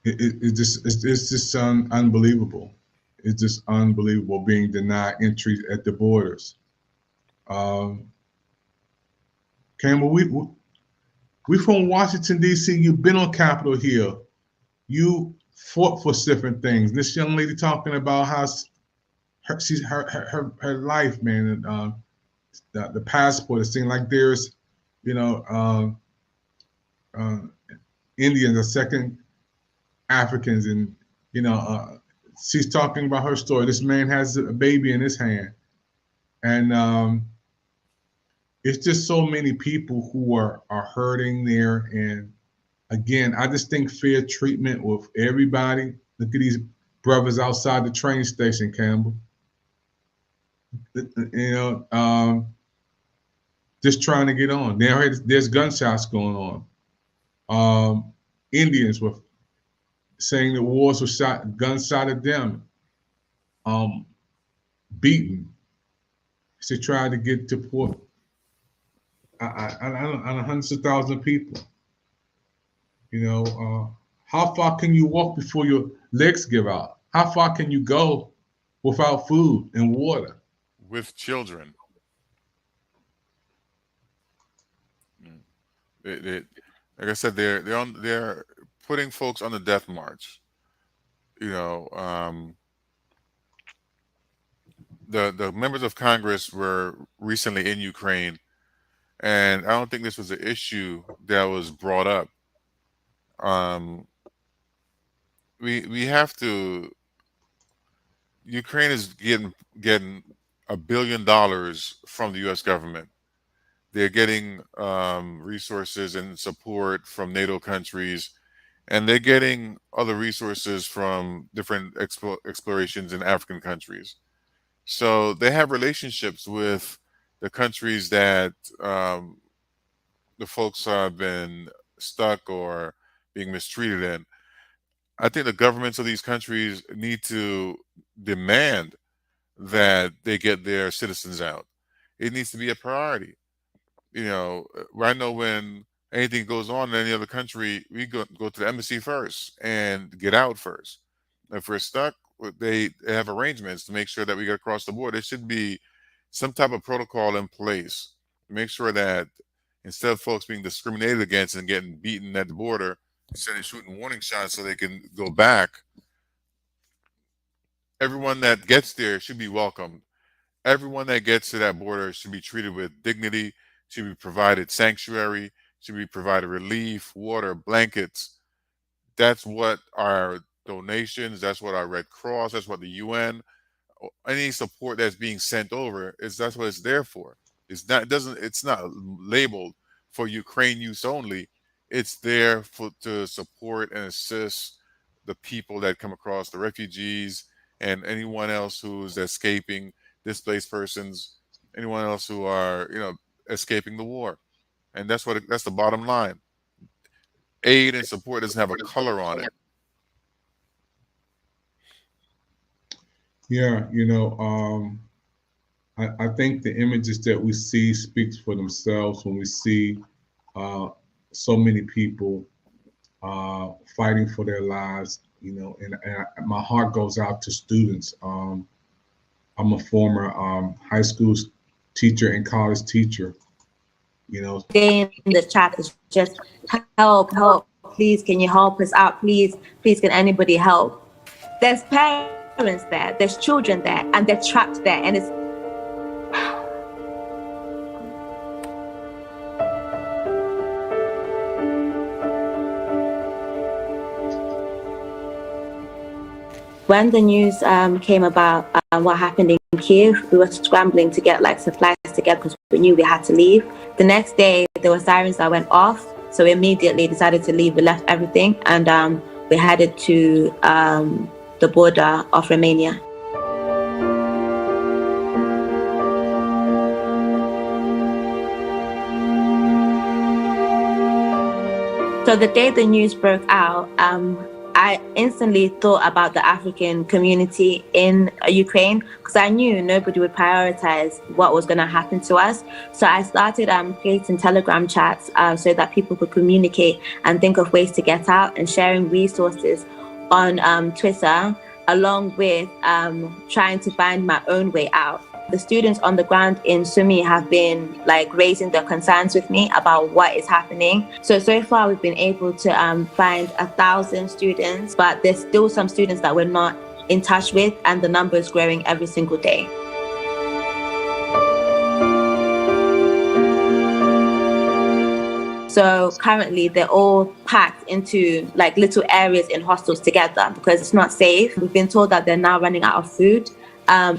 It's just unbelievable. It's just unbelievable being denied entry at the borders. Campbell, we from Washington, D.C. You've been on Capitol Hill. you fought for different things. This young lady talking about how her life, man, and the passport. It seemed like there's, Indians are second Africans, and she's talking about her story. This man has a baby in his hand, and it's just so many people who are hurting there. And again, I just think fair treatment with everybody. Look at these brothers outside the train station, Campbell. Just trying to get on. There's gunshots going on. Indians were saying the wars were guns shot at them, beaten. They tried to get to port. On hundreds of thousands of people. How far can you walk before your legs give out? How far can you go without food and water? With children. Like I said, they're putting folks on the death march. The members of Congress were recently in Ukraine, and I don't think this was an issue that was brought up. We have to. Ukraine is getting $1 billion from the U.S. government. They're getting resources and support from NATO countries, and they're getting other resources from different explorations in African countries. So they have relationships with the countries that the folks have been stuck or being mistreated in. I think the governments of these countries need to demand that they get their citizens out. It needs to be a priority. I know when anything goes on in any other country, we go to the embassy first and get out first. If we're stuck, they have arrangements to make sure that we get across the board. There should be some type of protocol in place to make sure that instead of folks being discriminated against and getting beaten at the border, instead of shooting warning shots so they can go back, everyone that gets there should be welcomed. Everyone that gets to that border should be treated with dignity, should be provided sanctuary, should be provided relief, water, blankets. That's what our donations, that's what our Red Cross, that's what the UN, any support that's being sent over that's what it's there for. It's not labeled for Ukraine use only. It's there to support and assist the people that come across, the refugees and anyone else who's escaping, displaced persons, anyone else who are, escaping the war. And that's the bottom line. Aid and support doesn't have a color on it. Yeah, I think the images that we see speaks for themselves when we see so many people fighting for their lives, and my heart goes out to students. I'm a former high school teacher and college teacher. In the chat is just help, please, can you help us out, please, can anybody help? There's parents there, there's children there, and they're trapped there, and it's when the news came about what happened in Kyiv, we were scrambling to get supplies together because we knew we had to leave. The next day, there were sirens that went off, so we immediately decided to leave. We left everything, and we headed to the border of Romania. So the day the news broke out, I instantly thought about the African community in Ukraine because I knew nobody would prioritize what was going to happen to us. So I started creating Telegram chats so that people could communicate and think of ways to get out, and sharing resources on Twitter, along with trying to find my own way out. The students on the ground in Sumi have been like raising their concerns with me about what is happening. So far we've been able to find 1,000 students, but there's still some students that we're not in touch with, and the number is growing every single day. So currently they're all packed into like little areas in hostels together because it's not safe. We've been told that they're now running out of food.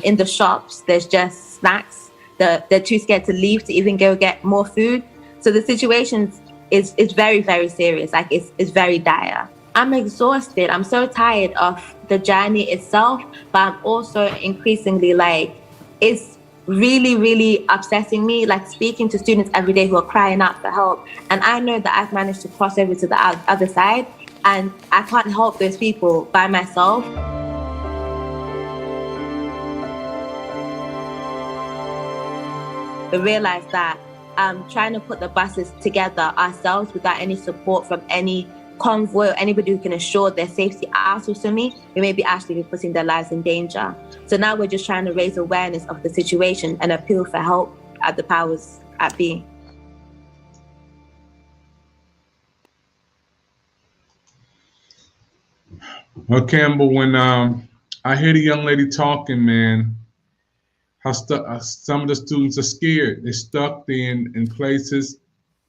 In the shops, there's just snacks. They're too scared to leave to even go get more food. So the situation is very, very serious. Like it's very dire. I'm exhausted. I'm so tired of the journey itself, but I'm also increasingly like, it's really, really upsetting me, like speaking to students every day who are crying out for help. And I know that I've managed to cross over to the other side, and I can't help those people by myself. We realized that trying to put the buses together ourselves without any support from any convoy or anybody who can assure their safety out of Sumi, we may be actually putting their lives in danger. So now we're just trying to raise awareness of the situation and appeal for help at the powers at be. Well, Campbell, when I hear the young lady talking, man, how some of the students are scared. They're stuck in places.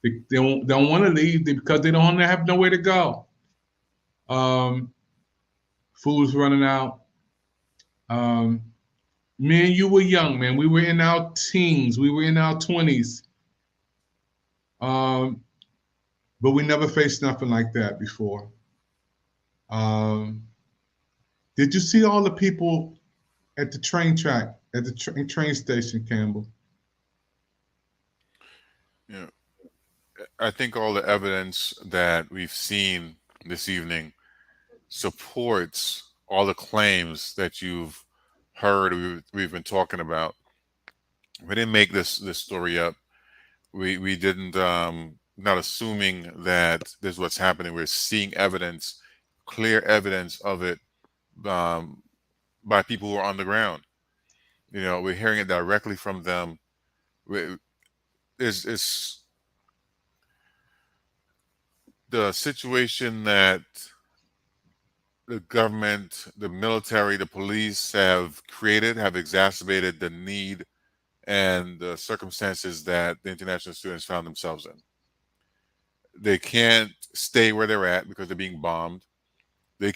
They don't want to leave because they don't have nowhere to go. Food's running out. Me and you were young, man. We were in our teens. We were in our 20s. But we never faced nothing like that before. Did you see all the people at the train track, at the train station, Campbell? Yeah. I think all the evidence that we've seen this evening supports all the claims that you've heard we've been talking about. We didn't make this story up. We didn't not assuming that this is what's happening. We're seeing evidence, clear evidence of it by people who are on the ground. You know, we're hearing it directly from them. It's the situation that the government, the military, the police have created, have exacerbated the need and the circumstances that the international students found themselves in. They can't stay where they're at because they're being bombed. They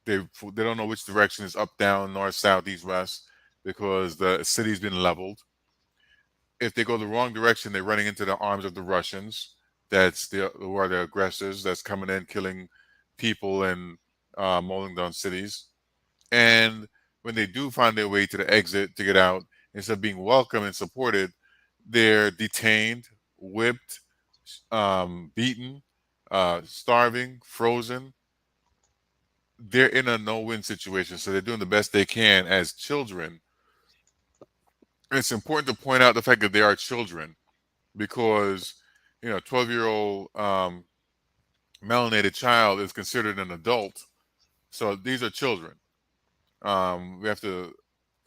don't know which direction is up, down, north, south, east, west, because the city's been leveled. If they go the wrong direction, they're running into the arms of the Russians. Who are the aggressors that's coming in, killing people and mowing down cities. And when they do find their way to the exit to get out, instead of being welcomed and supported, they're detained, whipped, beaten, starving, frozen. They're in a no-win situation, so they're doing the best they can as children. It's important to point out the fact that they are children, because 12-year-old melanated child is considered an adult. So these are children. We have to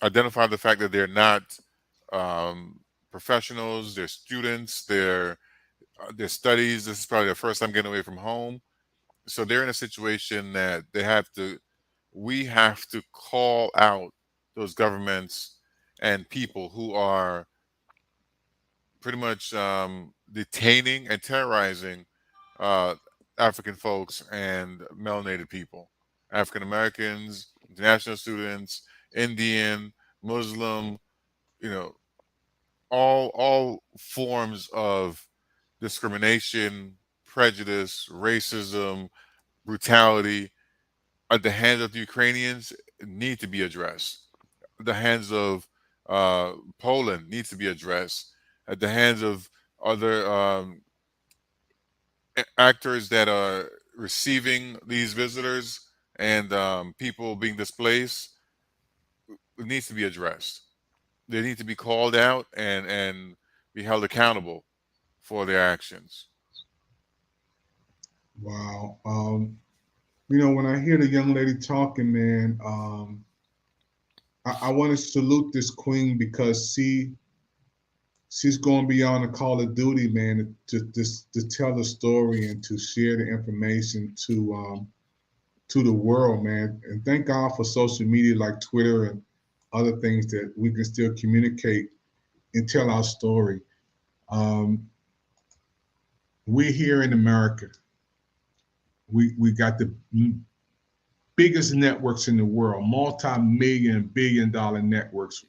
identify the fact that they're not professionals, they're students, their studies. This is probably their first time getting away from home. So they're in a situation that we have to call out those governments and people who are pretty much detaining and terrorizing African folks and melanated people, African Americans, international students, Indian, Muslim, all forms of discrimination, prejudice, racism, brutality at the hands of the Ukrainians need to be addressed. At the hands of Poland needs to be addressed. At the hands of other actors that are receiving these visitors and people being displaced, it needs to be addressed. They need to be called out and be held accountable for their actions. Wow. When I hear the young lady talking, man, I want to salute this queen because she's going beyond the call of duty, man, to tell the story and to share the information to the world, man. And thank God for social media like Twitter and other things that we can still communicate and tell our story. We're here in America. We got the biggest networks in the world, multi-million, billion-dollar networks.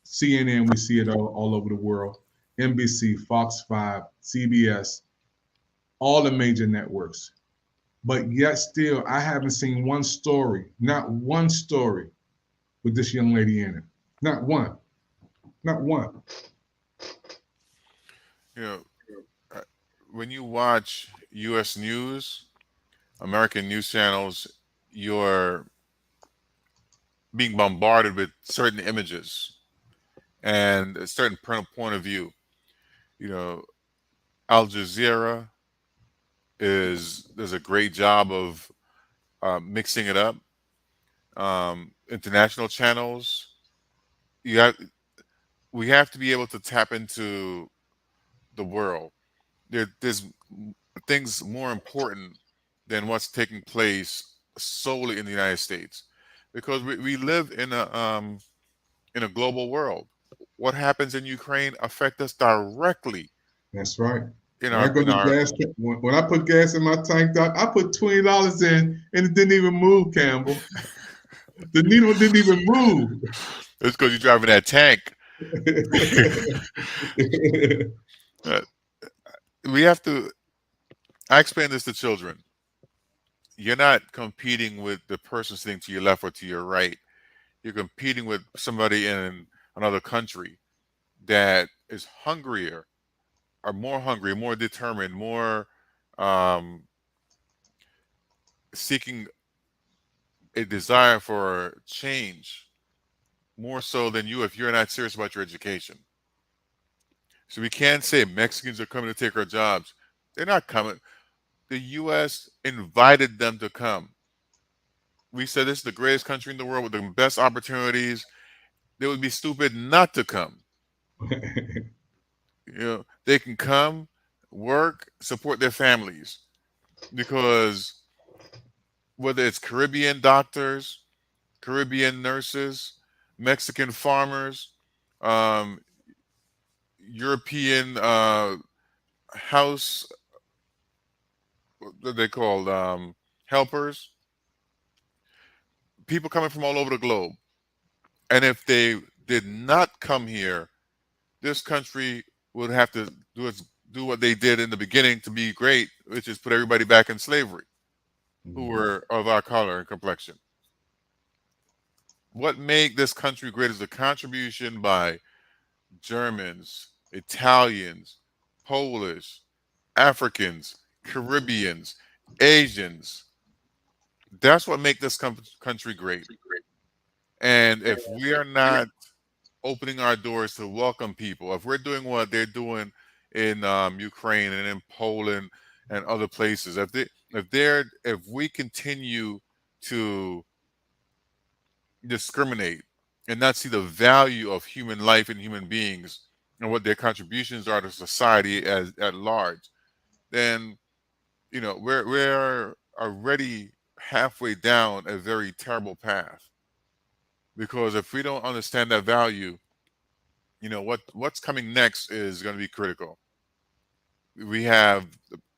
CNN, we see it all over the world. NBC, Fox 5, CBS, all the major networks. But yet still, I haven't seen one story, not one story with this young lady in it. Not one. Not one. You know, when you watch U.S. news, American news channels, you're being bombarded with certain images and a certain point of view. You know, Al Jazeera does a great job of mixing it up. International channels, we have to be able to tap into the world. There's things more important than what's taking place solely in the United States, because we live in a global world. What happens in Ukraine affects us directly. That's right. When I put gas in my tank, Doc, I put $20 in and it didn't even move, Campbell. The needle didn't even move. It's because you're driving that tank. We have to. I explain this to children. You're not competing with the person sitting to your left or to your right. You're competing with somebody in another country that is hungrier, or more hungry, more determined, more seeking a desire for change, more so than you if you're not serious about your education. So we can't say Mexicans are coming to take our jobs. They're not coming. The U.S. invited them to come. We said this is the greatest country in the world with the best opportunities. They would be stupid not to come. They can come, work, support their families, because whether it's Caribbean doctors, Caribbean nurses, Mexican farmers, European house, what they called helpers, people coming from all over the globe. And if they did not come here, this country would have to do what they did in the beginning to be great, which is put everybody back in slavery who were of our color and complexion. What made this country great is the contribution by Germans, Italians, Polish, Africans, Caribbeans, Asians. That's what makes this country great. And if we are not opening our doors to welcome people, if we're doing what they're doing in Ukraine and in Poland and other places, if we continue to discriminate and not see the value of human life and human beings and what their contributions are to society at large, then we're already halfway down a very terrible path. Because if we don't understand that value, what's coming next is going to be critical. We have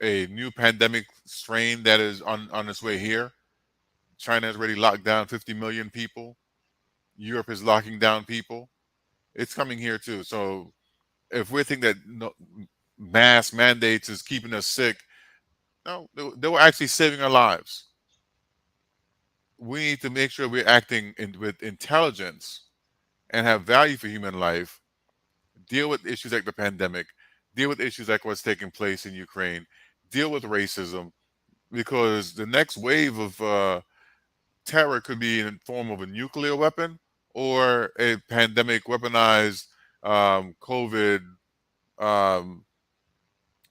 a new pandemic strain that is on its way here. China has already locked down 50 million people. Europe is locking down people. It's coming here too. So if we think that mass mandates is keeping us sick, no, they were actually saving our lives. We need to make sure we're acting with intelligence and have value for human life, deal with issues like the pandemic, deal with issues like what's taking place in Ukraine, deal with racism, because the next wave of terror could be in the form of a nuclear weapon or a pandemic weaponized COVID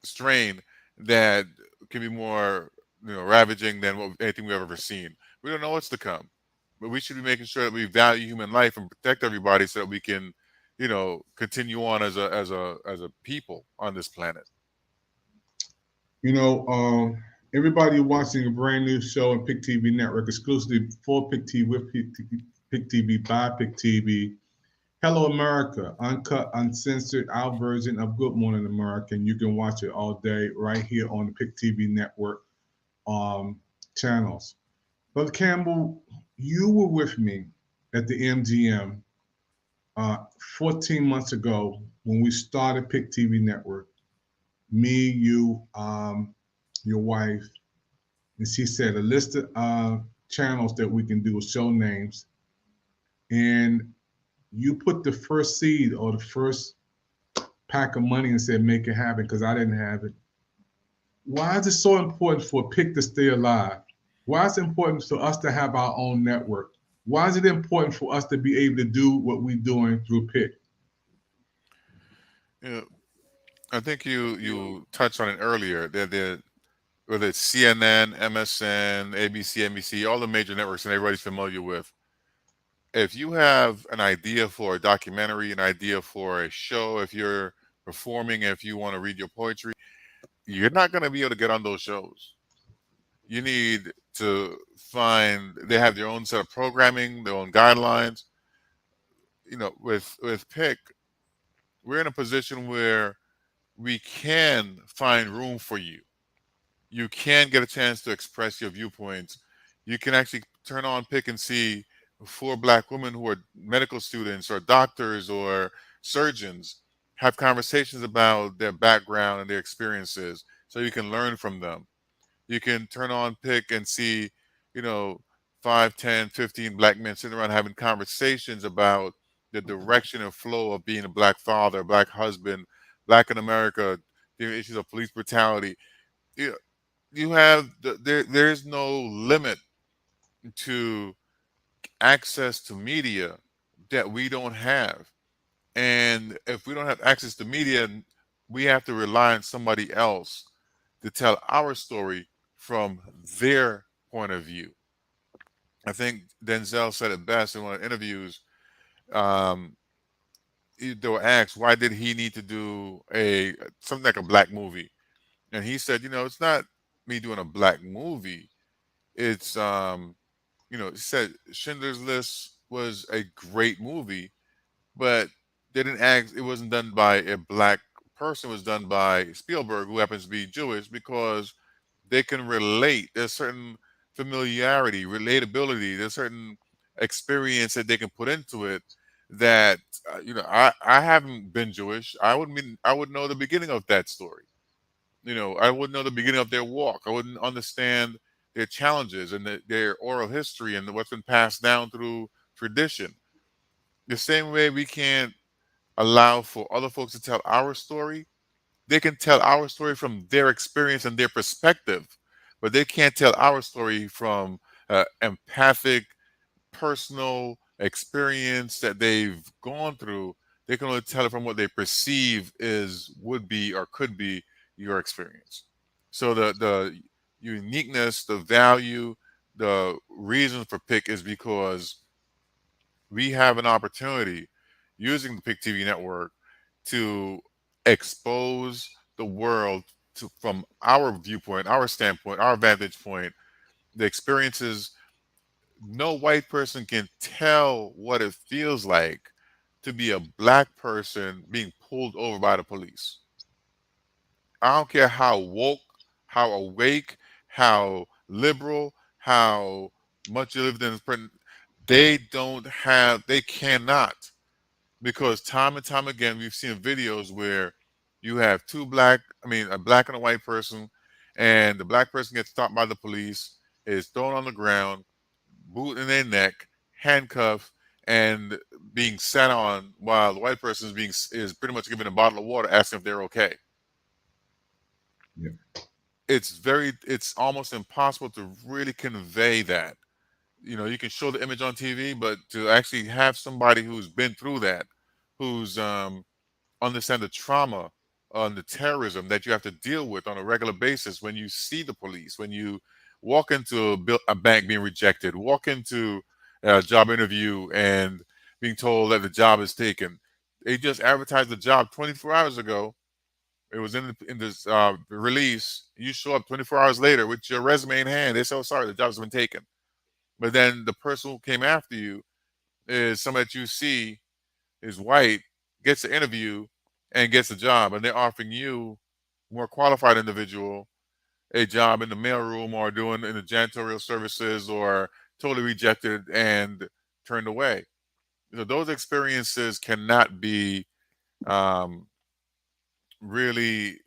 strain that can be more ravaging than anything we've ever seen. We don't know what's to come. but we should be making sure that we value human life and protect everybody so that we can, continue on as a people on this planet. Everybody watching a brand new show on Pick TV Network, exclusively for Pick TV, with Pick TV, by Pick TV. Hello America, uncut, uncensored, our version of Good Morning America, and you can watch it all day right here on the Pick TV Network channels. Brother Campbell, you were with me at the MGM 14 months ago when we started Pick TV Network. Me, you, your wife, and she said a list of channels that we can do, show names, and you put the first seed or the first pack of money and said, make it happen, because I didn't have it. Why is it so important for Pick to stay alive? Why is it important for us to have our own network? Why is it important for us to be able to do what we're doing through Pick? I think you touched on it earlier. Whether it's CNN, MSN, ABC, NBC, all the major networks and everybody's familiar with. If you have an idea for a documentary, an idea for a show, if you're performing, if you want to read your poetry, you're not going to be able to get on those shows. You need to they have their own set of programming, their own guidelines. With Pick, we're in a position where we can find room for you. You can get a chance to express your viewpoints. You can actually turn on Pick and see 4 Black women who are medical students or doctors or surgeons have conversations about their background and their experiences, so you can learn from them. You can turn on Pick and see, 5, 10, 15 Black men sitting around having conversations about the direction and flow of being a Black father, Black husband, Black in America, the issues of police brutality. You have there's no limit to access to media that we don't have. And if we don't have access to media, we have to rely on somebody else to tell our story from their point of view. I think Denzel said it best in one of the interviews. They were asked, why did he need to do something like a Black movie? And he said, it's not me doing a Black movie. It's, he said Schindler's List was a great movie, but they didn't it wasn't done by a Black person. It was done by Spielberg, who happens to be Jewish, because they can relate. There's certain familiarity, relatability. There's certain experience that they can put into it that, I haven't been Jewish. I would know the beginning of that story. I wouldn't know the beginning of their walk. I wouldn't understand their challenges and their oral history and what's been passed down through tradition. The same way we can't allow for other folks to tell our story, they can tell our story from their experience and their perspective, but they can't tell our story from empathic, personal experience that they've gone through. They can only tell it from what they perceive would be or could be your experience. So the uniqueness, the value, the reason for Pick is because we have an opportunity using the Pick TV network to expose the world from our viewpoint, our standpoint, our vantage point, the experiences. No white person can tell what it feels like to be a Black person being pulled over by the police. I don't care how woke, how awake, how liberal, how much you lived in this. They cannot, because time and time again, we've seen videos where you have a Black and a white person, and the Black person gets stopped by the police, is thrown on the ground, boot in their neck, handcuffed, and being sat on, while the white person is pretty much given a bottle of water, asking if they're okay. Yeah. It's almost impossible to really convey that. You can show the image on TV, but to actually have somebody who's been through that, who's understand the trauma and the terrorism that you have to deal with on a regular basis when you see the police, when you walk into a bank being rejected, walk into a job interview and being told that the job is taken. They just advertised the job 24 hours ago. It was in this release. You show up 24 hours later with your resume in hand. They say, "Oh, sorry, the job's been taken." But then the person who came after you is somebody that you see is white, gets the interview, and gets a job, and they're offering you, more qualified individual, a job in the mailroom or doing in the janitorial services, or totally rejected and turned away. Those experiences cannot be really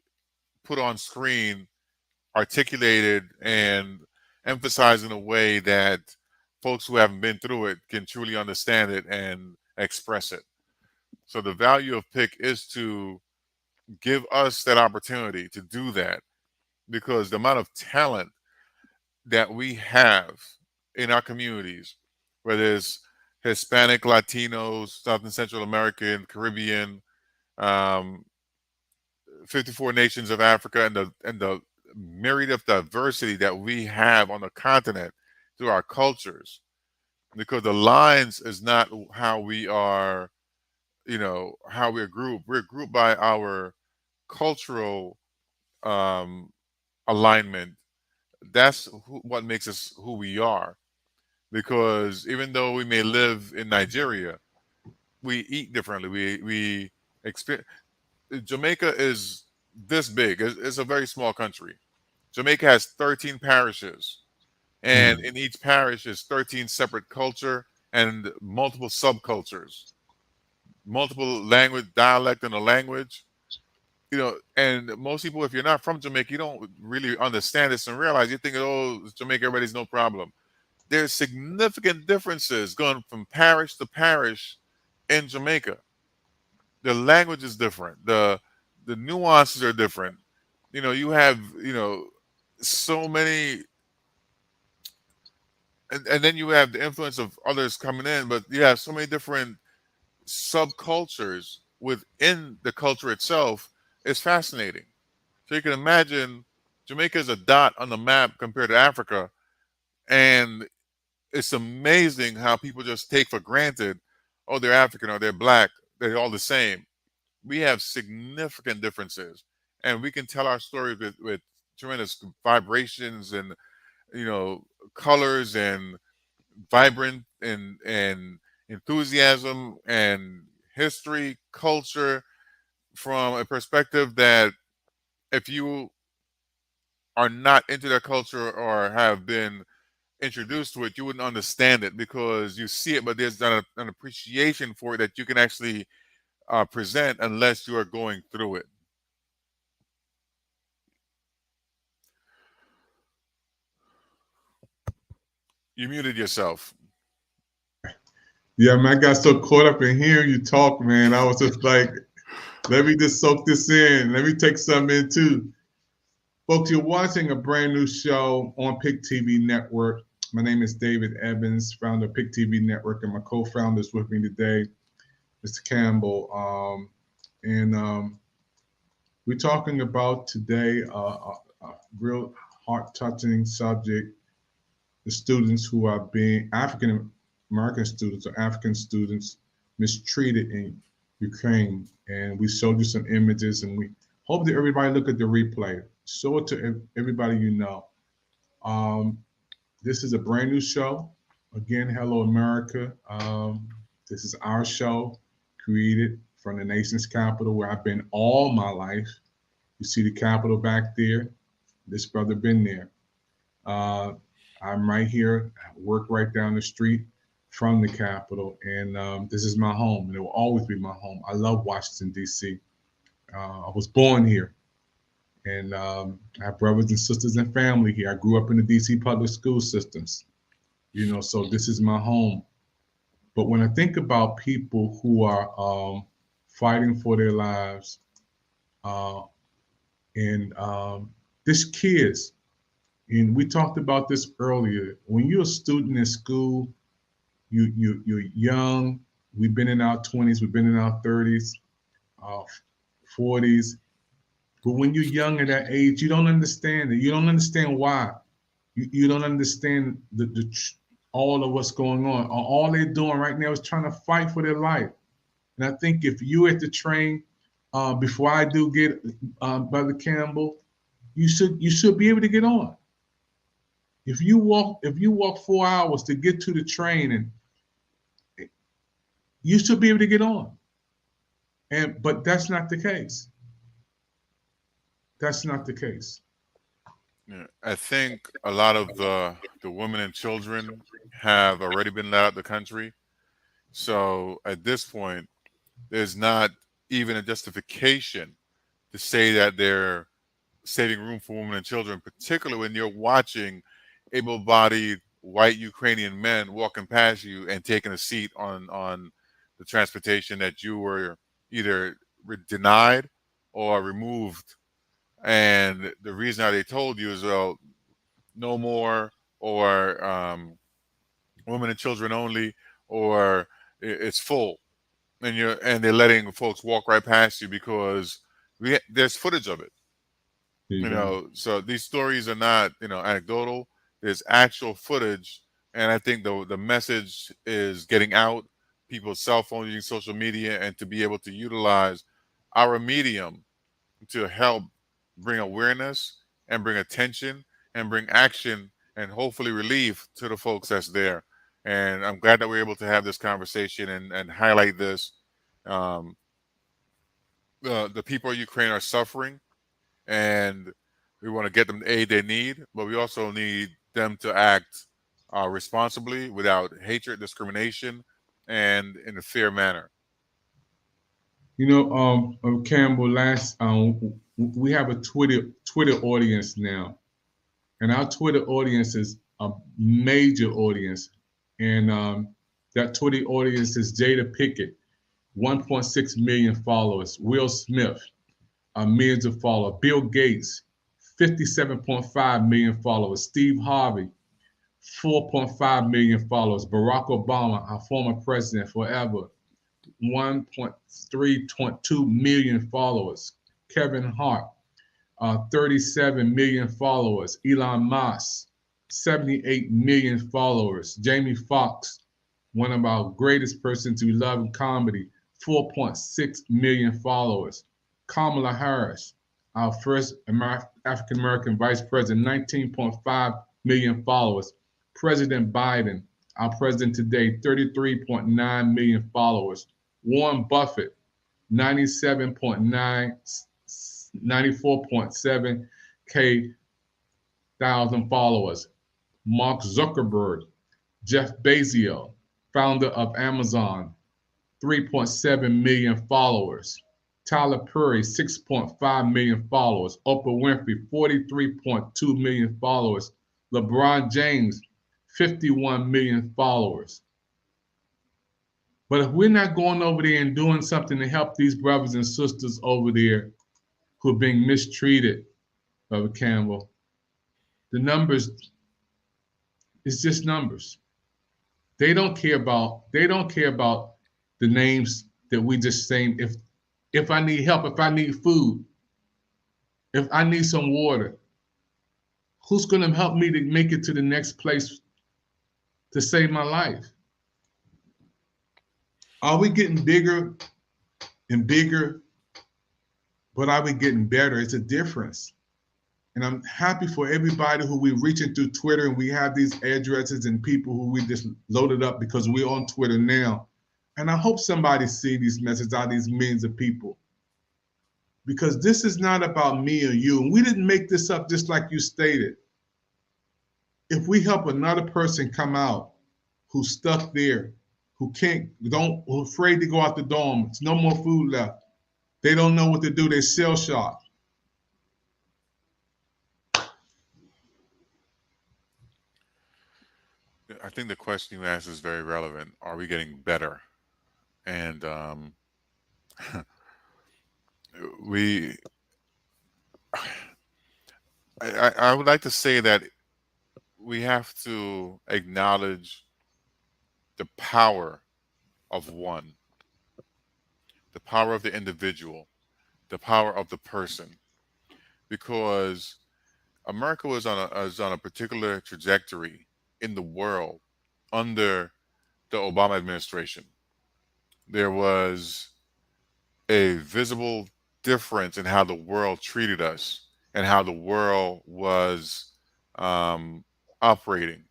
put on screen, articulated, and emphasized in a way that folks who haven't been through it can truly understand it and express it. So the value of PIC is to give us that opportunity to do that, because the amount of talent that we have in our communities, whether it's Hispanic, Latinos, South and Central American, Caribbean, 54 nations of Africa, and the myriad of diversity that we have on the continent through our cultures, because the lines is not how we are, how we're grouped. We're grouped by our cultural alignment. That's what makes us who we are. Because even though we may live in Nigeria, we eat differently. We experience. Jamaica is this big. It's a very small country. Jamaica has 13 parishes, and in each parish is 13 separate culture and multiple subcultures, multiple language, dialect in a language. And most people, if you're not from Jamaica, you don't really understand this and realize. You think, oh, Jamaica, everybody's no problem. There's significant differences going from parish to parish in Jamaica. The language is different. The nuances are different. You have, so many, and then you have the influence of others coming in, but you have so many different subcultures within the culture itself. It's fascinating. So you can imagine Jamaica is a dot on the map compared to Africa, and it's amazing how people just take for granted, oh, they're African or they're black, they're all the same. We have significant differences, and we can tell our stories with tremendous vibrations and colors and vibrant and enthusiasm and history, culture, from a perspective that if you are not into that culture or have been introduced to it, you wouldn't understand it, because you see it, but there's not an appreciation for it that you can actually present unless you are going through it. You muted yourself. Yeah, man, I got so caught up in hearing you talk, man. I was just like, let me just soak this in. Let me take something in too. Folks, you're watching a brand new show on PIC TV Network. My name is David Evans, founder of PIC TV Network, and my co-founders with me today, Mr. Campbell. We're talking about today a real heart-touching subject, the students who are being African-American students or African students mistreated in Ukraine. And we showed you some images, and we hope that everybody look at the replay. Show it to everybody you know. This is a brand new show. Again, hello, America. This is our show, created from the nation's capital, where I've been all my life. You see the Capitol back there. This brother been there. I'm right here. I work right down the street from the Capitol, and this is my home, and it will always be my home. I love Washington, D.C. I was born here, and I have brothers and sisters and family here. I grew up in the D.C. public school systems, so this is my home. But when I think about people who are fighting for their lives, and this kids, and we talked about this earlier, when you're a student in school, you're young. We've been in our 20s, we've been in our 30s, 40s. But when you're young at that age, you don't understand it. You don't understand why. You don't understand all of what's going on. All they're doing right now is trying to fight for their life. And I think if you at the train, before I do get Brother Campbell, you should be able to get on. If you walk 4 hours to get to the train, and you should be able to get on. But that's not the case. That's not the case. Yeah, I think a lot of the women and children have already been let out of the country. So at this point, there's not even a justification to say that they're saving room for women and children, particularly when you're watching able-bodied white Ukrainian men walking past you and taking a seat on the transportation that you were either denied or removed. And the reason how they told you is, well, no more, or women and children only, or it's full, and they're letting folks walk right past you because there's footage of it. You know, so these stories are not, anecdotal. There's actual footage, and I think the message is getting out. People's cell phones, using social media, and to be able to utilize our medium to help bring awareness and bring attention and bring action and hopefully relief to the folks that's there. And I'm glad that we're able to have this conversation and highlight this. The people of Ukraine are suffering, and we want to get them the aid they need, but we also need them to act responsibly, without hatred, discrimination, and in a fair manner. Campbell, we have a Twitter audience now, and our Twitter audience is a major audience, and that Twitter audience is Jada Pickett, 1.6 million followers. Will Smith, millions of followers. Bill Gates, 57.5 million followers. Steve Harvey, 4.5 million followers. Barack Obama, our former president forever, 1.3.2 million followers. Kevin Hart, 37 million followers. Elon Musk, 78 million followers. Jamie Foxx, one of our greatest persons we love in comedy, 4.6 million followers. Kamala Harris, our first African-American vice president, 19.5 million followers. President Biden, our president today, 33.9 million followers. Warren Buffett, 94.7 thousand followers. Mark Zuckerberg, Jeff Bezos, founder of Amazon, 3.7 million followers. Tyler Perry, 6.5 million followers. Oprah Winfrey, 43.2 million followers. LeBron James, 51 million followers. But if we're not going over there and doing something to help these brothers and sisters over there who are being mistreated, Brother Campbell, the numbers, it's just numbers. They don't care about the names that we just saying. If I need help, if I need food, if I need some water, who's going to help me to make it to the next place to save my life? Are we getting bigger and bigger, but are we getting better? It's a difference. And I'm happy for everybody who we're reaching through Twitter, and we have these addresses and people who we just loaded up because we're on Twitter now. And I hope somebody see these messages out of these millions of people. Because this is not about me or you. And we didn't make this up, just like you stated. If we help another person come out who's stuck there, who's afraid to go out the dorm, there's no more food left. They don't know what to do, they're shell shocked. I think the question you asked is very relevant. Are we getting better? And I would like to say that we have to acknowledge the power of one, the power of the individual, the power of the person, because America was on a particular trajectory in the world under the Obama administration. There was a visible difference in how the world treated us and how the world was operating.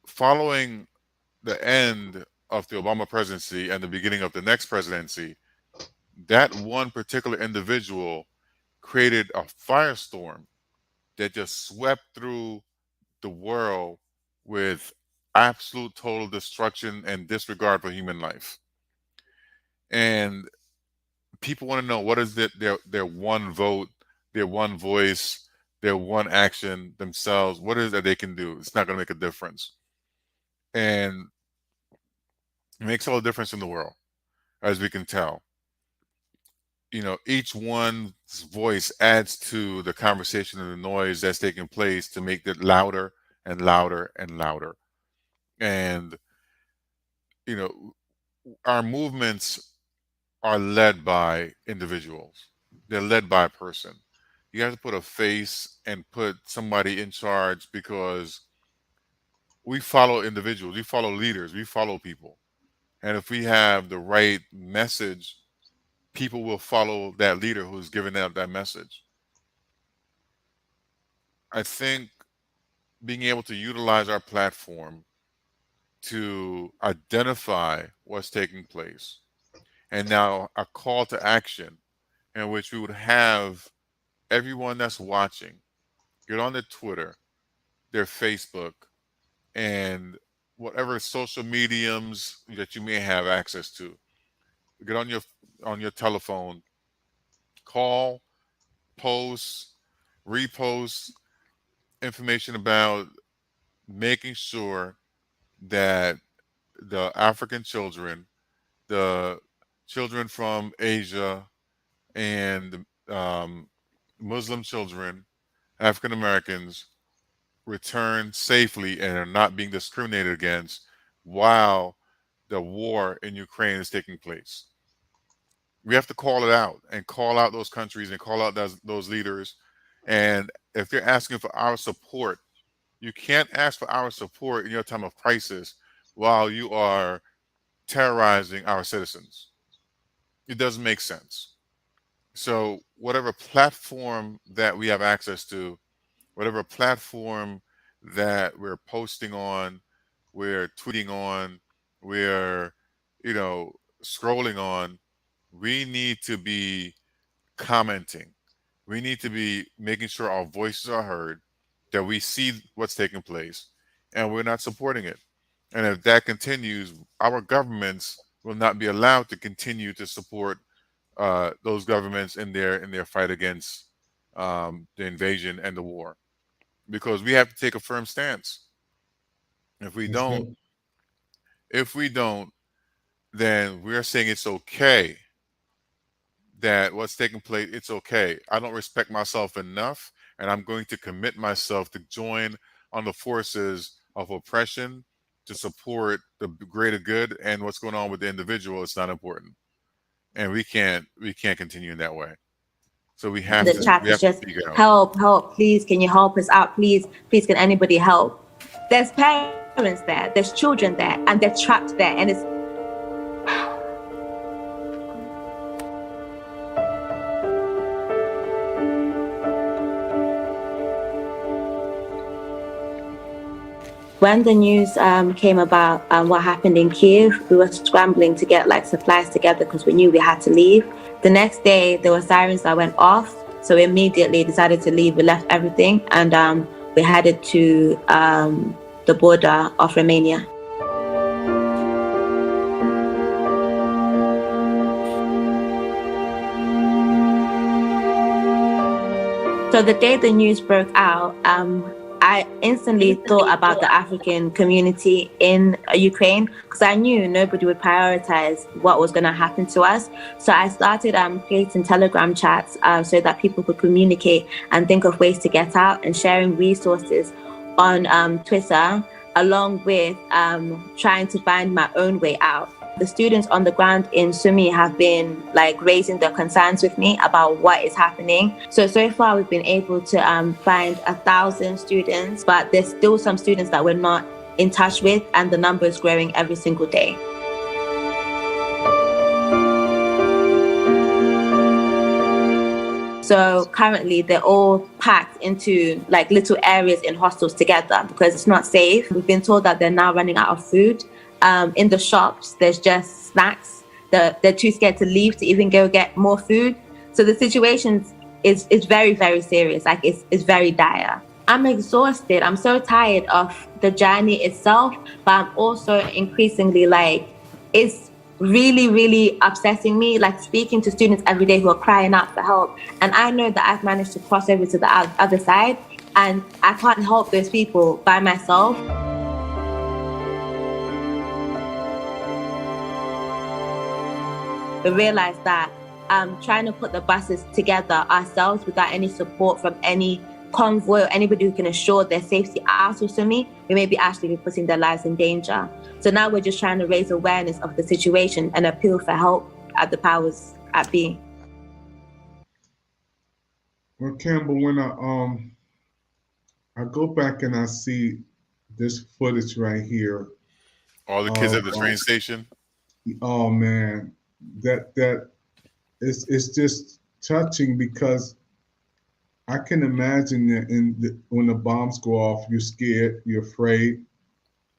Following the end of the Obama presidency and the beginning of the next presidency, that one particular individual created a firestorm that just swept through the world with absolute total destruction and disregard for human life. And people want to know, what is their one vote, their one voice, their one action themselves? What is it that they can do? It's not going to make a difference. And it makes all the difference in the world, as we can tell. You know, each one's voice adds to the conversation and the noise that's taking place to make it louder and louder and louder. And, you know, our movements are led by individuals. They're led by a person. You have to put a face and put somebody in charge, because we follow individuals, we follow leaders, we follow people. And if we have the right message, people will follow that leader who's giving out that message. I think being able to utilize our platform to identify what's taking place, and now a call to action in which we would have everyone that's watching get on their Twitter, their Facebook, and whatever social mediums that you may have access to. Get on your telephone, call, post, repost information about making sure that the African children, the children from Asia, and Muslim children, African Americans, return safely and are not being discriminated against while the war in Ukraine is taking place. We have to call it out and call out those countries and call out those leaders. And if they're asking for our support, you can't ask for our support in your time of crisis while you are terrorizing our citizens. It doesn't make sense. So whatever platform that we have access to, whatever platform that we're posting on, we're tweeting on, we're, scrolling on, we need to be commenting. We need to be making sure our voices are heard, that we see what's taking place, and we're not supporting it. And if that continues, our governments will not be allowed to continue to support those governments in their fight against the invasion and the war, because we have to take a firm stance. If we don't, then we're saying it's okay that what's taking place, it's okay. I don't respect myself enough, and I'm going to commit myself to join on the forces of oppression to support the greater good, and what's going on with the individual, it's not important. And we can't continue in that way. So we have The chat is just figure out. help, please. Can you help us out, please? Please, can anybody help? There's parents there, there's children there, and they're trapped there, and it's when the news came about what happened in Kyiv, we were scrambling to get supplies together because we knew we had to leave. The next day, there were sirens that went off, so we immediately decided to leave. We left everything, and we headed to the border of Romania. So the day the news broke out, I instantly thought about the African community in Ukraine, because I knew nobody would prioritize what was going to happen to us. So I started creating Telegram chats so that people could communicate and think of ways to get out, and sharing resources on Twitter, along with trying to find my own way out. The students on the ground in Sumy have been raising their concerns with me about what is happening. So far we've been able to find 1,000 students, but there's still some students that we're not in touch with, and the number is growing every single day. So currently they're all packed into like little areas in hostels together because it's not safe. We've been told that they're now running out of food. In the shops, there's just snacks. They're too scared to leave to even go get more food. So the situation is very, very serious. Like it's very dire. I'm exhausted. I'm so tired of the journey itself, but I'm also increasingly like, it's really, really upsetting me, like speaking to students every day who are crying out for help. And I know that I've managed to cross over to the other side, and I can't help those people by myself. We realize that trying to put the buses together ourselves without any support from any convoy or anybody who can assure their safety out of Sumi, we may be actually putting their lives in danger. So now we're just trying to raise awareness of the situation and appeal for help at the powers at be. Well, Campbell, when I go back and I see this footage right here, all the kids at the train station. Oh man, that it's just touching because I can imagine that when the bombs go off, you're scared, you're afraid,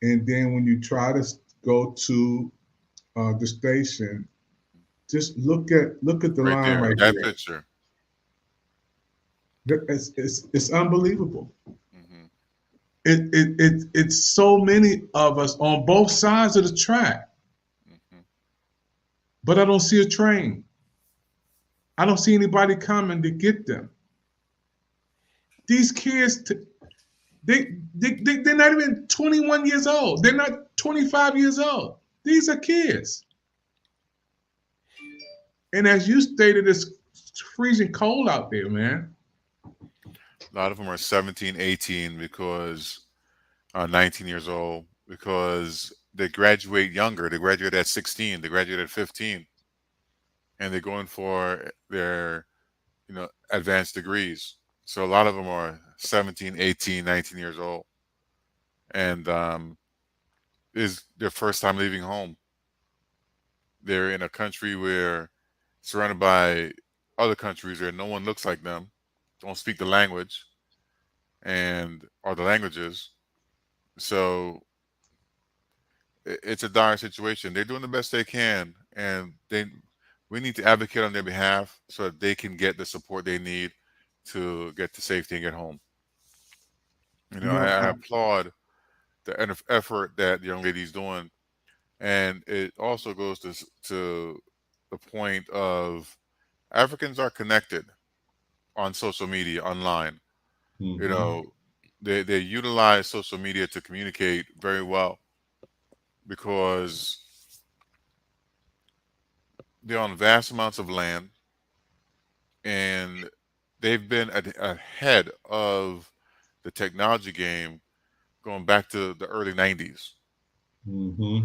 and then when you try to go to the station, just look at the Right line there, right that there. picture. It's unbelievable. It's so many of us on both sides of the track, but I don't see a train. I don't see anybody coming to get them. These kids, they're not even 21 years old. They're not 25 years old. These are kids. And as you stated, it's freezing cold out there, man. A lot of them are 17, 18 because 19 years old because they graduate younger. They graduate at 16. They graduate at 15. And they're going for their, advanced degrees. So a lot of them are 17, 18, 19 years old. And is their first time leaving home. They're in a country where surrounded by other countries where no one looks like them, don't speak the language, or the languages. So it's a dire situation. They're doing the best they can, and we need to advocate on their behalf so that they can get the support they need to get to safety and get home. I applaud the effort that the young lady's doing, and it also goes to the point of Africans are connected on social media, online. They utilize social media to communicate very well because they're on vast amounts of land and they've been ahead of the technology game going back to the early 90s.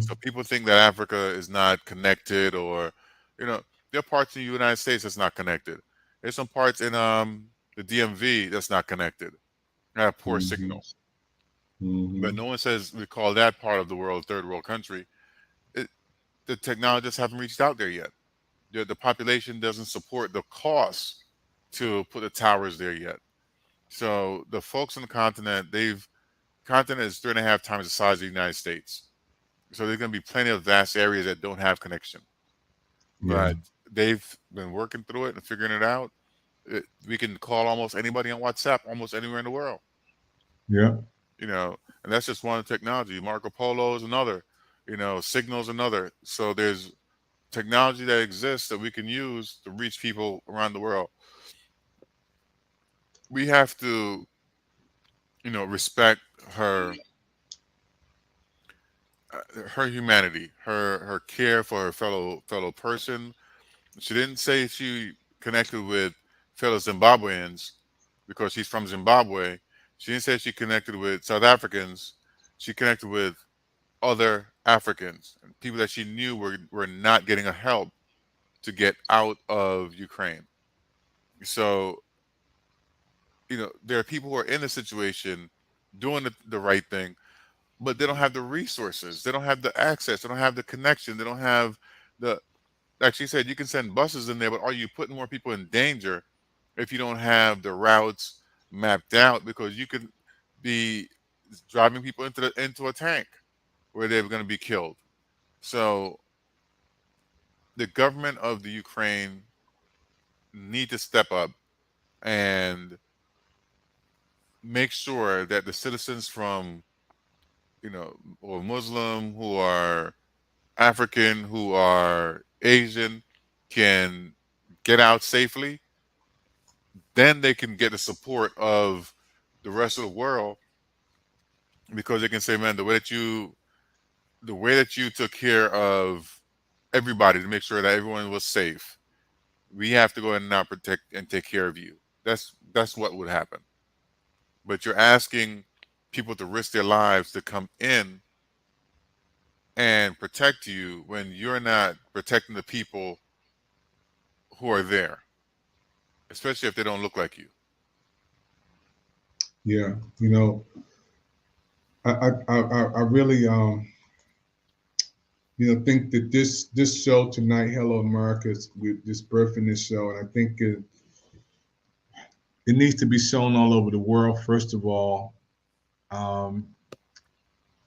So people think that Africa is not connected, or there are parts in the United States that's not connected. There's some parts in the DMV that's not connected. Have poor signals. But no one says we call that part of the world third world country. The technologists haven't reached out there yet. The population doesn't support the cost to put the towers there yet. So the folks on the continent, continent is 3.5 times the size of the United States. So there's going to be plenty of vast areas that don't have connection. But they've been working through it and figuring it out. We can call almost anybody on WhatsApp, almost anywhere in the world. Yeah. And that's just one technology. Marco Polo is another. Signal's another. So there's technology that exists that we can use to reach people around the world. We have to, respect her humanity, her care for her fellow person. She didn't say she connected with fellow Zimbabweans because she's from Zimbabwe. She didn't say she connected with South Africans. She connected with other Africans, people that she knew were not getting a help to get out of Ukraine. So, there are people who are in the situation doing the right thing, but they don't have the resources. They don't have the access. They don't have the connection. They don't have the. Like she said, you can send buses in there, but are you putting more people in danger if you don't have the routes mapped out? Because you could be driving people into a tank where they're going to be killed. So the government of the Ukraine need to step up and make sure that the citizens from, who are Muslim, who are African, who are Asian, can get out safely. Then they can get the support of the rest of the world, because they can say, man, the way that you took care of everybody to make sure that everyone was safe, we have to go ahead and now protect and take care of you. That's what would happen. But you're asking people to risk their lives to come in and protect you when you're not protecting the people who are there, especially if they don't look like you. Yeah, I really think that this show tonight, Hello America, with this birthing this show, and I think it needs to be shown all over the world. First of all,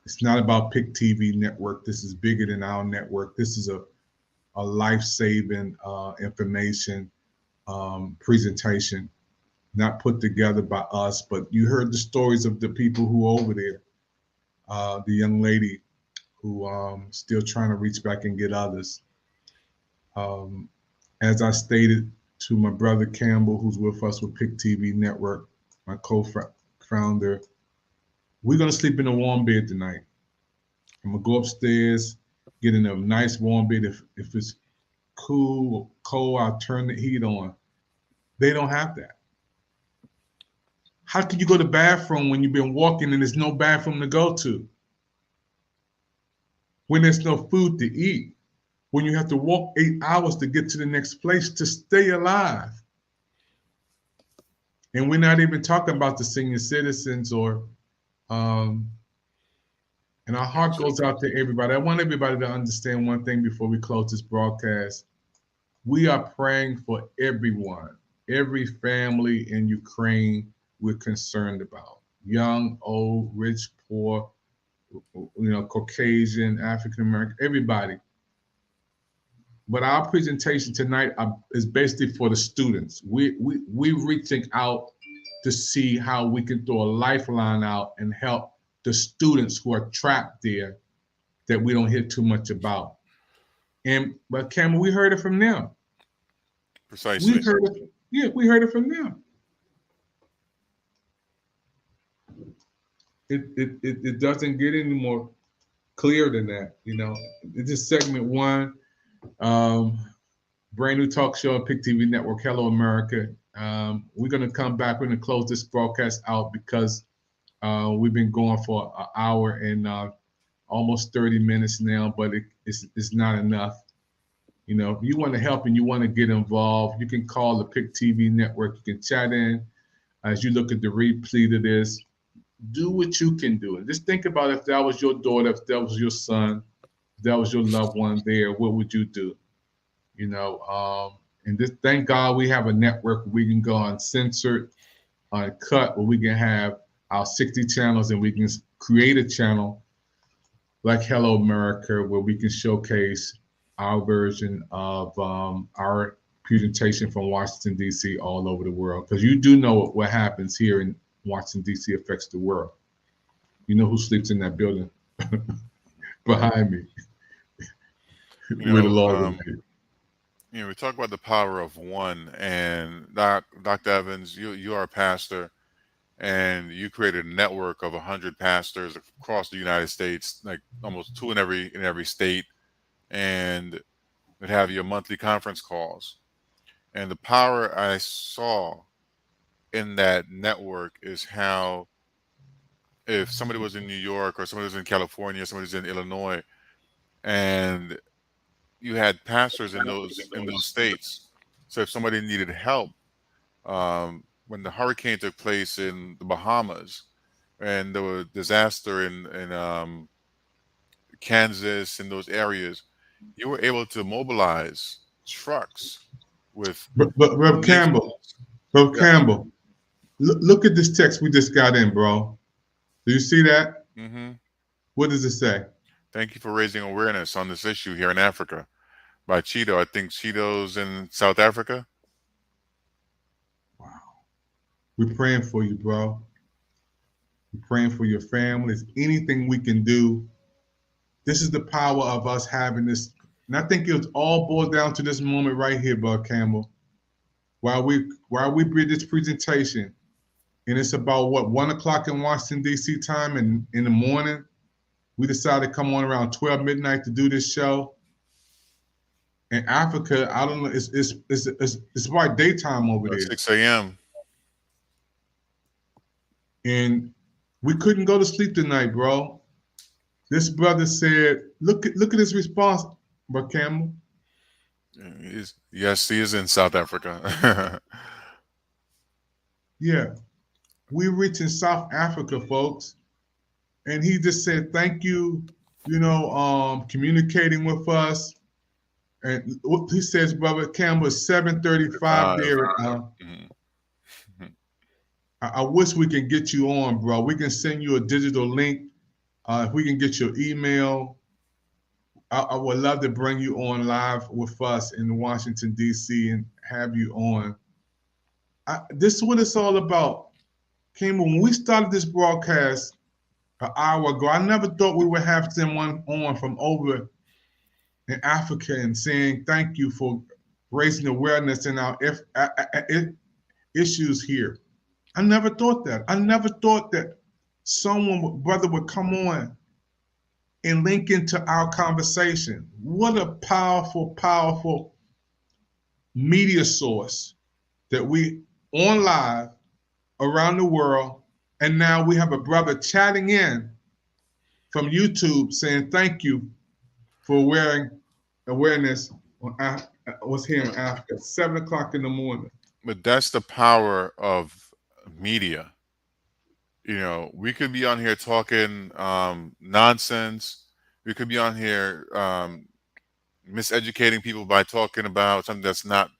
it's not about Pick TV Network. This is bigger than our network. This is a life-saving information presentation, not put together by us, but you heard the stories of the people who are over there. The young lady who still trying to reach back and get others. As I stated to my brother Campbell, who's with us with Pick TV Network, my co-founder, we're gonna sleep in a warm bed tonight. I'm gonna go upstairs, get in a nice warm bed. If it's cool or cold, I'll turn the heat on. They don't have that. How can you go to the bathroom when you've been walking and there's no bathroom to go to? When there's no food to eat? When you have to walk 8 hours to get to the next place to stay alive? And we're not even talking about the senior citizens or, and our heart goes out to everybody. I want everybody to understand one thing before we close this broadcast. We are praying for everyone, every family in Ukraine we're concerned about. Young, old, rich, poor, Caucasian, African American, everybody. But our presentation tonight is basically for the students. We're reaching out to see how we can throw a lifeline out and help the students who are trapped there that we don't hear too much about. But Cameron, we heard it from them. Precisely. We heard it from them. It doesn't get any more clear than that, This is segment one. Brand new talk show on Pick TV Network, Hello America. We're gonna come back. We're gonna close this broadcast out because we've been going for an hour and almost 30 minutes now, but it's not enough. If you want to help and you want to get involved, you can call the Pick TV Network. You can chat in as you look at the replay of this. Do what you can do. And just think about if that was your daughter, if that was your son, if that was your loved one there, what would you do? And just thank God we have a network where we can go uncensored, uncut, where we can have our 60 channels and we can create a channel like Hello America where we can showcase our version of our presentation from Washington, D.C. all over the world. Because you do know what happens here in Washington, D.C. affects the world. You know who sleeps in that building behind me. Where the Lord is. We talk about the power of one, and Dr. Evans, you are a pastor, and you created a network of 100 pastors across the United States, like almost 2 in every state, and would have your monthly conference calls. And the power I saw in that network is how if somebody was in New York or somebody was in California, somebody was in Illinois, and you had pastors in those states. So if somebody needed help, when the hurricane took place in the Bahamas, and the disaster in Kansas and those areas, you were able to mobilize trucks with But Rev Campbell, police. Rev Yes. Campbell, look at this text we just got in, bro. Do you see that? hmm What does it say? Thank you for raising awareness on this issue here in Africa by Cheeto. I think Cheeto's in South Africa. We're praying for you, bro. We're praying for your families. Anything we can do. This is the power of us having this. And I think it all boils down to this moment right here, Bud Campbell. While we did this presentation, and it's about what 1 o'clock in Washington D.C. time, and in the morning, we decided to come on around 12 midnight to do this show. In Africa, I don't know, it's about daytime over there. 6 a.m. And we couldn't go to sleep tonight, bro. This brother said, look at his response, Bud Campbell. Yes, he is in South Africa. Yeah. We're reaching South Africa, folks. And he just said, thank you, communicating with us. And what he says, Brother Campbell, 7:35 there. I wish we can get you on, bro. We can send you a digital link. If we can get your email, I would love to bring you on live with us in Washington, D.C. and have you on. This is what it's all about. Campbell, when we started this broadcast an hour ago, I never thought we would have someone on from over in Africa and saying thank you for raising awareness in our issues here. I never thought that. I never thought that brother would come on and link into our conversation. What a powerful, powerful media source that we on live around the world. And now we have a brother chatting in from YouTube saying thank you for wearing awareness on what's here in Africa, 7 o'clock in the morning. But that's the power of media. We could be on here talking nonsense. We could be on here miseducating people by talking about something that's not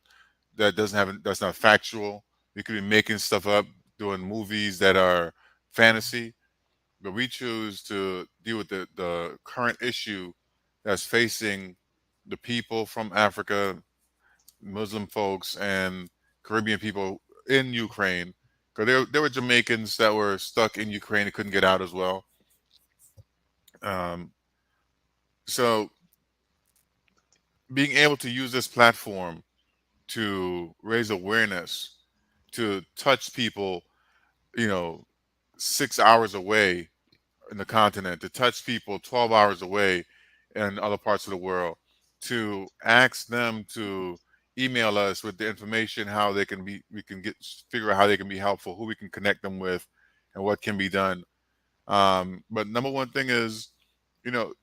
factual. We could be making stuff up, doing movies that are fantasy, but we choose to deal with the current issue that's facing the people from Africa, Muslim folks, and Caribbean people in Ukraine. Because there were Jamaicans that were stuck in Ukraine and couldn't get out as well. So being able to use this platform to raise awareness, to touch people, 6 hours away in the continent, to touch people 12 hours away in other parts of the world, to ask them to email us with the information how they can be, figure out how they can be helpful, who we can connect them with, and what can be done. But number one thing is,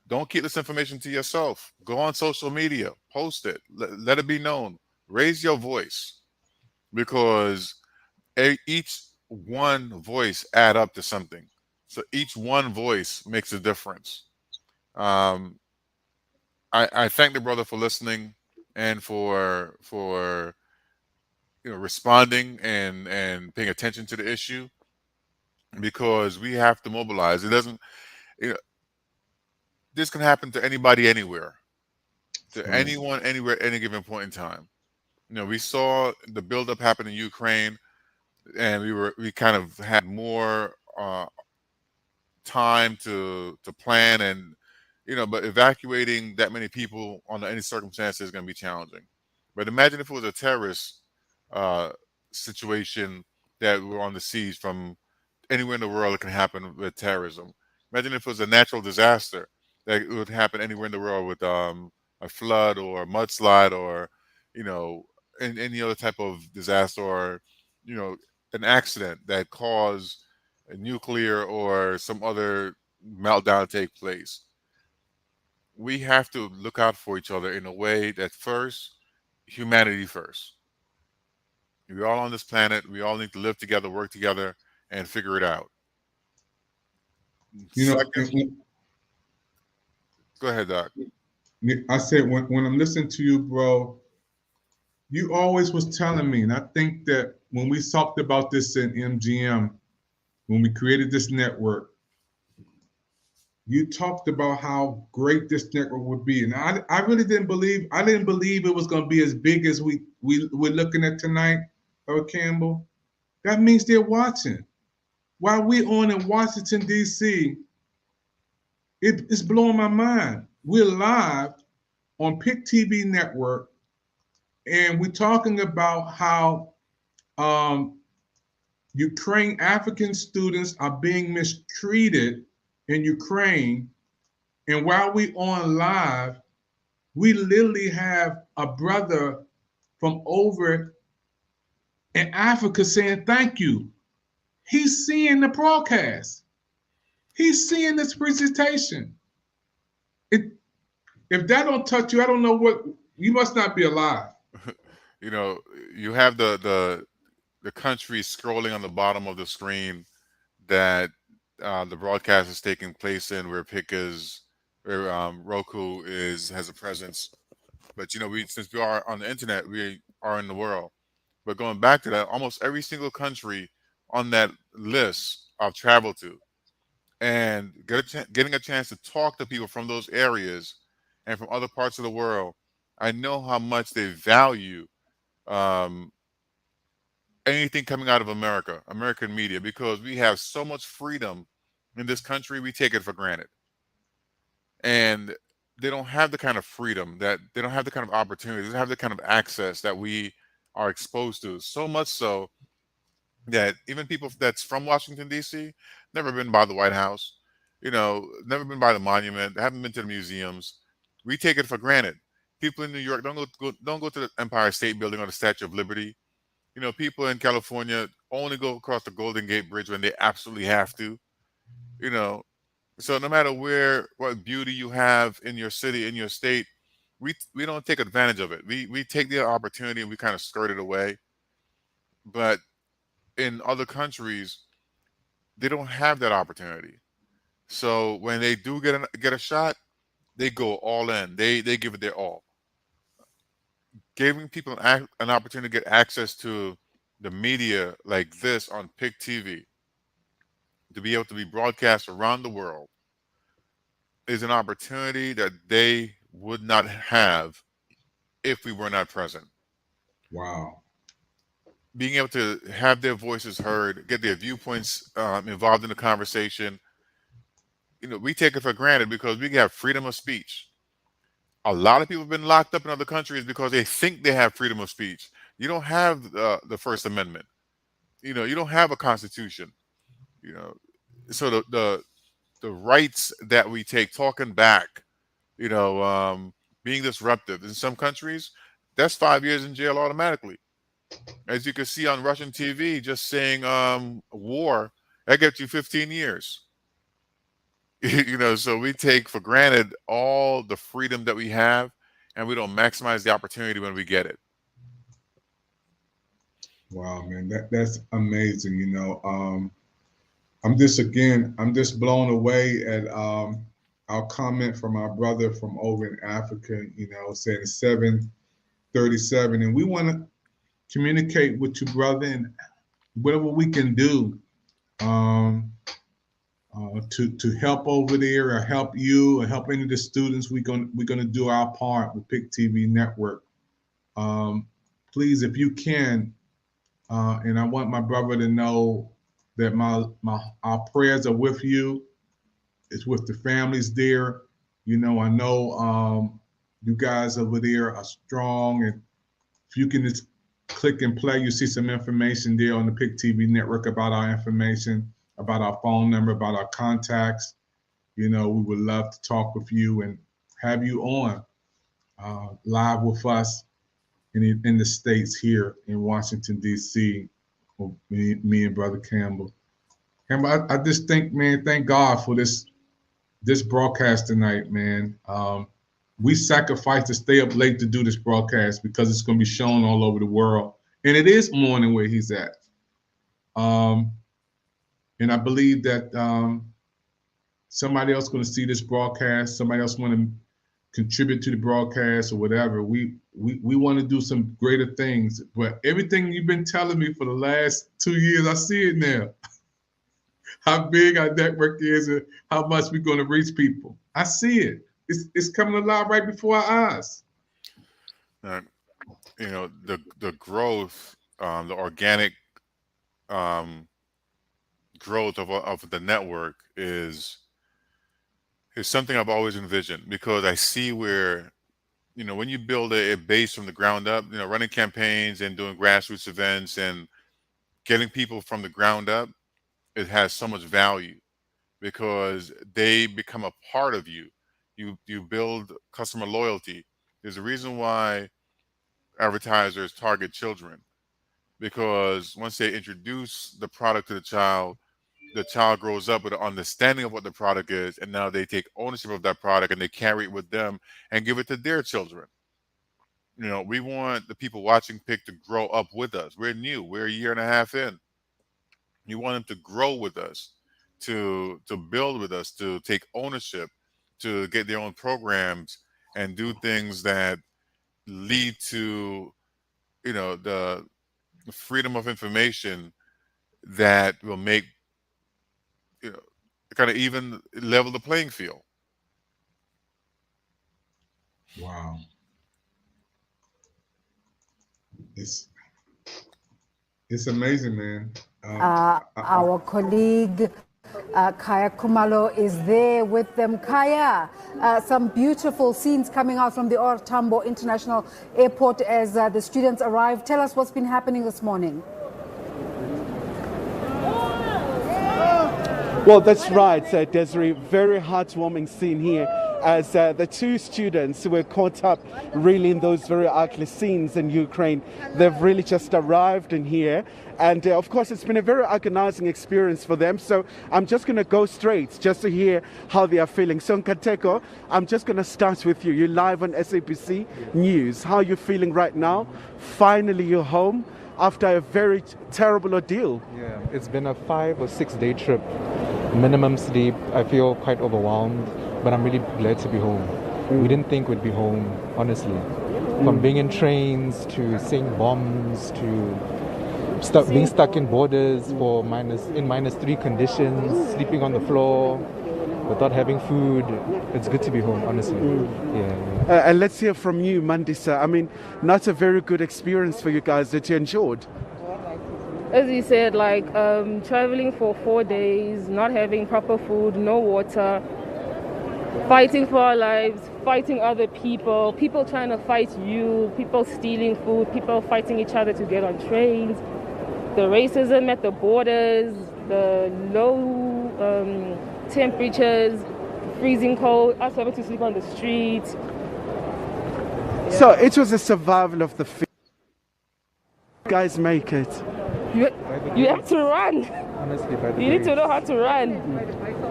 don't keep this information to yourself. Go on social media, post it, let it be known, raise your voice, because each one voice add up to something. So each one voice makes a difference. I thank the brother for listening and for responding and paying attention to the issue, because we have to mobilize. It doesn't, this can happen to anybody, anywhere, to anyone, anywhere, at any given point in time. We saw the buildup happen in Ukraine, and we kind of had more time to plan, and but evacuating that many people under any circumstance is going to be challenging. But imagine if it was a terrorist situation that were on the seas from anywhere in the world. It can happen with terrorism. Imagine if it was a natural disaster that would happen anywhere in the world with a flood or a mudslide, or any other type of disaster, or an accident that caused a nuclear or some other meltdown to take place. We have to look out for each other in a way that first, humanity first. We're all on this planet. We all need to live together, work together, and figure it out. You know, Go ahead, Doc. I said when I'm listening to you, bro, you always was telling me, and I think that when we talked about this in MGM, when we created this network, you talked about how great this network would be, and I really didn't believe it was going to be as big as we're looking at tonight, Campbell. That means they're watching. While we're on in Washington D.C., it's blowing my mind. We're live on Pick TV Network, and we're talking about how Ukraine African students are being mistreated in Ukraine. And while we on live, we literally have a brother from over in Africa saying thank you. He's seeing the broadcast. He's seeing this presentation. If that don't touch you, I don't know what, you must not be alive. You know, you have the country scrolling on the bottom of the screen that the broadcast is taking place in, where Roku has a presence. But you know, since we are on the internet, we are in the world. But going back to that, almost every single country on that list I've traveled to, and getting a chance to talk to people from those areas and from other parts of the world, I know how much they value anything coming out of American media, because we have so much freedom in this country. We take it for granted, and they don't have the kind of freedom, that they don't have the kind of opportunities, they don't have the kind of access that we are exposed to. So much so that even people that's from Washington D.C. never been by the White House, you know, never been by the monument, haven't been to the museums. We take it for granted. People in New York don't go to the Empire State Building or the Statue of Liberty. You know, people in California only go across the Golden Gate Bridge when they absolutely have to. You know, so no matter what beauty you have in your city, in your state, we don't take advantage of it. We take the opportunity and we kind of skirt it away. But in other countries, they don't have that opportunity. So when they do get a shot, they go all in. They give it their all. Giving people an opportunity to get access to the media like this on Pick TV, to be able to be broadcast around the world, is an opportunity that they would not have if we were not present. Wow. Being able to have their voices heard, get their viewpoints involved in the conversation. You know, we take it for granted because we have freedom of speech. A lot of people have been locked up in other countries because they think they have freedom of speech. You don't have the First Amendment. You know, you don't have a constitution. You know, so the rights that we take, talking back, you know, being disruptive in some countries, that's 5 years in jail automatically. As you can see on Russian TV, just saying war, that gets you 15 years. You know, so we take for granted all the freedom that we have, and we don't maximize the opportunity when we get it. Wow, man, that's amazing. You know, I'm just blown away at our comment from our brother from over in Africa. You know, saying 7:37, and we want to communicate with you, brother, and whatever we can do to help over there, or help you, or help any of the students. We're gonna do our part with Pick TV Network. Please, if you can, and I want my brother to know that our prayers are with you. It's with the families there. You know, I know you guys over there are strong, and if you can just click and play, you see some information there on the Pick TV Network about our information, about our phone number, about our contacts. You know, we would love to talk with you and have you on live with us in the States here in Washington, D.C., with me and Brother Campbell. Campbell, I just think, man, thank God for this broadcast tonight, man. We sacrificed to stay up late to do this broadcast because it's going to be shown all over the world. And it is morning where he's at. And I believe that somebody else going to see this broadcast, somebody else want to contribute to the broadcast or whatever. We want to do some greater things. But everything you've been telling me for the last 2 years, I see it now. How big our network is and how much we're going to reach people. I see it. It's coming alive right before our eyes. You know, the growth, the organic growth of the network is something I've always envisioned, because I see where, you know, when you build a base from the ground up, you know, running campaigns and doing grassroots events and getting people from the ground up, it has so much value because they become a part of you. You build customer loyalty. There's a reason why advertisers target children, because once they introduce the product to the child grows up with an understanding of what the product is, and now they take ownership of that product and they carry it with them and give it to their children. You know, we want the people watching PIC to grow up with us. We're new. We're a year and a half in. You want them to grow with us, to build with us, to take ownership, to get their own programs and do things that lead to, you know, the freedom of information that will make, you know, kind of even level the playing field. Wow. It's amazing, man. Our colleague Kaya Kumalo is there with them. Kaya, some beautiful scenes coming out from the OR Tambo International Airport as the students arrive. Tell us what's been happening this morning. Well, that's right, Desiree. Very heartwarming scene here as the two students who were caught up really in those very ugly scenes in Ukraine. They've really just arrived in here. And of course, it's been a very agonizing experience for them. So I'm just going to go straight just to hear how they are feeling. So Nkateko, I'm just going to start with you. You're live on SABC News. How are you feeling right now? Finally, you're home after a very terrible ordeal. Yeah, it's been a 5 or 6 day trip. Minimum sleep. I feel quite overwhelmed, but I'm really glad to be home. We didn't think we'd be home, honestly. From being in trains to seeing bombs to being stuck in borders for -3 conditions, sleeping on the floor without having food. It's good to be home, honestly. Yeah. And let's hear from you, Mandisa. I mean, not a very good experience for you guys that you endured. As you said, like traveling for 4 days, not having proper food, no water, fighting for our lives, fighting other people, people trying to fight you, people stealing food, people fighting each other to get on trains, the racism at the borders, the low temperatures, freezing cold, us having to sleep on the streets. Yeah. So it was a survival of the fittest. Guys make it. You have to run. Honestly, you need to know how to run.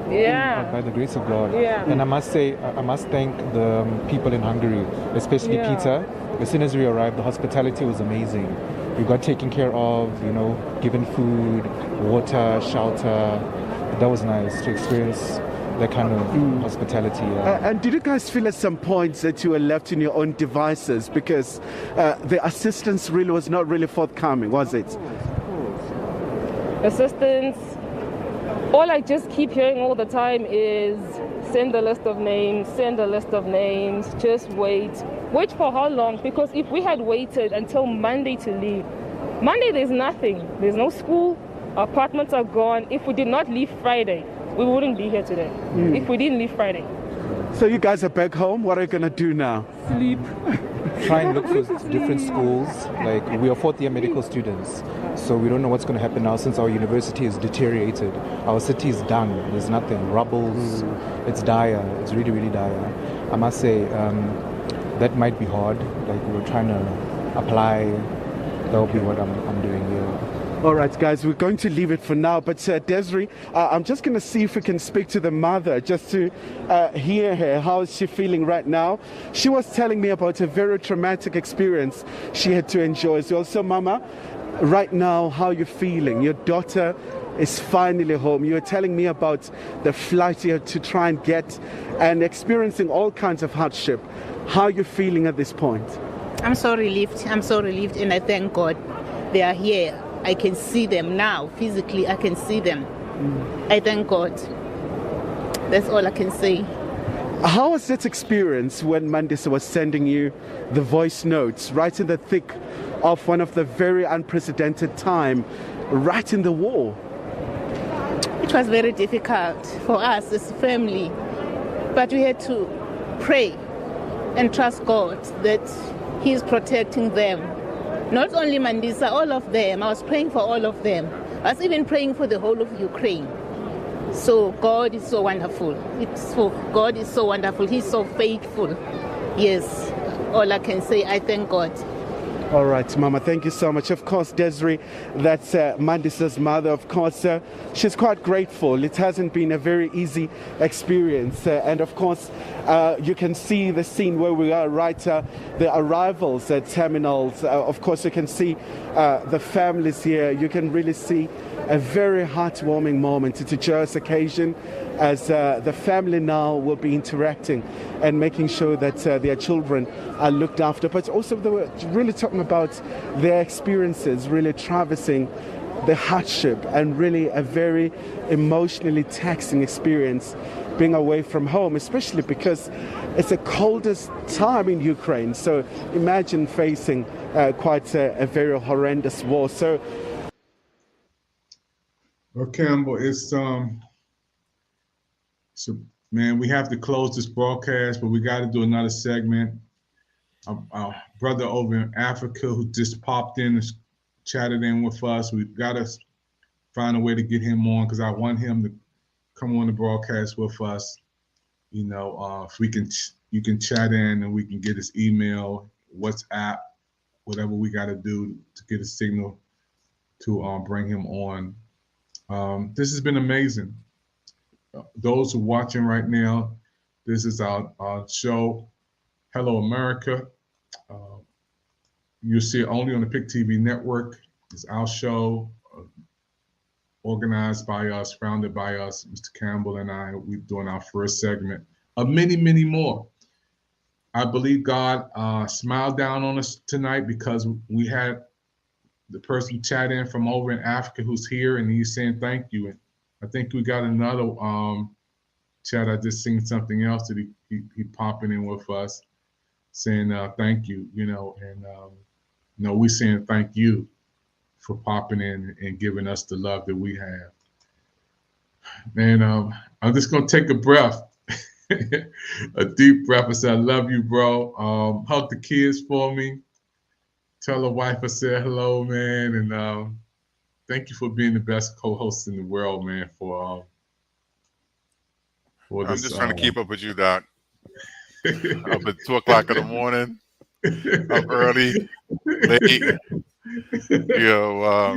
Yeah. By the grace of God. Yeah. And I must say, I must thank the people in Hungary, especially Peter. As soon as we arrived, the hospitality was amazing. We got taken care of, you know, given food, water, shelter. That was nice to experience that kind of hospitality. And did you guys feel at some points that you were left in your own devices because the assistance really was not really forthcoming, was it? Assistance. All I just keep hearing all the time is send a list of names, send a list of names, just wait. Wait for how long? Because if we had waited until Monday to leave, Monday there's nothing. There's no school, our apartments are gone. If we did not leave Friday, we wouldn't be here today. If we didn't leave Friday. So you guys are back home. What are you going to do now? Sleep. Try and look for different schools. Like, we are fourth-year medical students, so we don't know what's going to happen now since our university is deteriorated. Our city is done. There's nothing. Rubbles. It's dire. It's really, really dire. I must say, that might be hard. Like, we're trying to apply. That will be what I'm doing here. All right, guys, we're going to leave it for now. But Desiree, I'm just going to see if we can speak to the mother just to hear her. How is she feeling right now? She was telling me about a very traumatic experience she had to enjoy as well. So, Mama, right now, how you're feeling. Your daughter is finally home. You were telling me about the flight you had to try and get and experiencing all kinds of hardship. How are you feeling at this point? I'm so relieved. I'm so relieved, and I thank God they are here. I can see them now. Physically, I can see them. I thank God. That's all I can say. How was that experience when Mandisa was sending you the voice notes right in the thick of one of the very unprecedented time, right in the war? It was very difficult for us as a family, but we had to pray and trust God that He is protecting them. Not only Mandisa, all of them. I was praying for all of them. I was even praying for the whole of Ukraine. So God is so wonderful. God is so wonderful. He's so faithful. Yes, all I can say, I thank God. All right, Mama, thank you so much. Of course, Desiree, that's Mandisa's mother. Of course, she's quite grateful. It hasn't been a very easy experience. And of course, you can see the scene where we are, right? The arrivals at terminals. Of course, you can see the families here. You can really see a very heartwarming moment. It's a joyous occasion as the family now will be interacting and making sure that their children are looked after. But also they were really talking about their experiences, really traversing the hardship and really a very emotionally taxing experience being away from home, especially because it's the coldest time in Ukraine. So imagine facing quite a very horrendous war. So, well, Campbell, so, man, we have to close this broadcast, but we got to do another segment. Our brother over in Africa who just popped in and chatted in with us, we've got to find a way to get him on because I want him to come on the broadcast with us. You know, if you can chat in and we can get his email, WhatsApp, whatever we got to do to get a signal to bring him on. This has been amazing. Those who are watching right now, this is our show, Hello America. You'll see it only on the PIC TV network. It's our show, organized by us, founded by us, Mr. Campbell and I. We're doing our first segment of many, many more. I believe God smiled down on us tonight because we had the person chat in from over in Africa who's here and he's saying thank you. And I think we got another chat. I just seen something else that he popping in with us saying thank you, you know, and we saying thank you for popping in and giving us the love that we have. Man, I'm just gonna take a breath, a deep breath and say, I love you, bro. Hug the kids for me. Tell the wife I said hello, man, and thank you for being the best co-host in the world, man. For this, I'm just trying to keep up with you, Doc. Up at 2 o'clock in the morning, up early, late. You know, I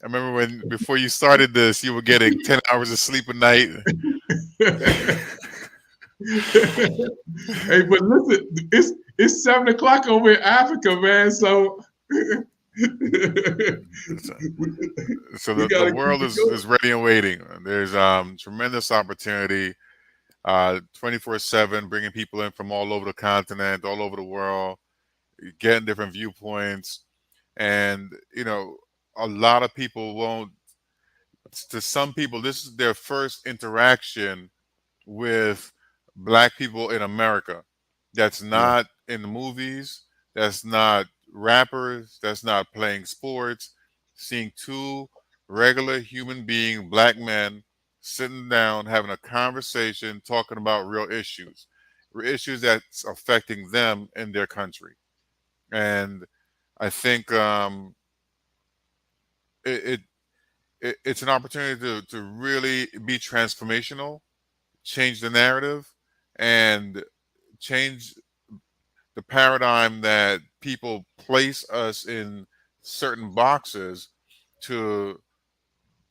remember before you started this, you were getting 10 hours of sleep a night. Hey, but listen, it's 7 o'clock over in Africa, man. So, so the world is ready and waiting. There's tremendous opportunity, 24/7, bringing people in from all over the continent, all over the world, getting different viewpoints, and you know, a lot of people won't. To some people, this is their first interaction with Black people in America. That's not in the movies. That's not rappers. That's not playing sports. Seeing two regular human being Black men sitting down, having a conversation, talking about real issues that's affecting them in their country. And I think it's an opportunity to really be transformational, change the narrative, and change the paradigm that people place us in certain boxes to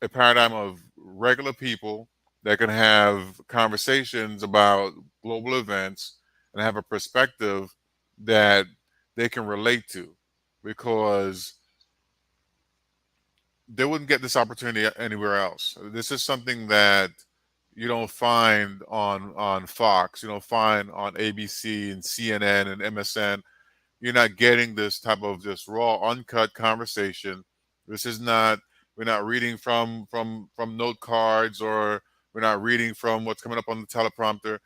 a paradigm of regular people that can have conversations about global events and have a perspective that they can relate to. Because they wouldn't get this opportunity anywhere else. This is something that you don't find on Fox, you don't find on ABC and CNN and MSN. You're not getting this type of just raw, uncut conversation. This is not. We're not reading from note cards, or we're not reading from what's coming up on the teleprompter.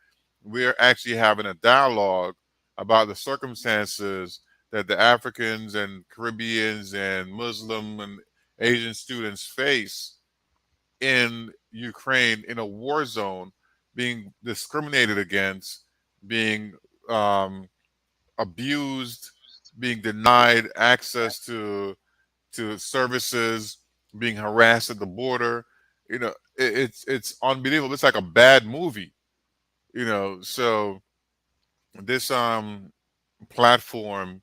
We're actually having a dialogue about the circumstances that the Africans and Caribbeans and Muslim and Asian students face in Ukraine, in a war zone, being discriminated against, being abused, being denied access to services, being harassed at the border. It's unbelievable. It's like a bad movie. So this platform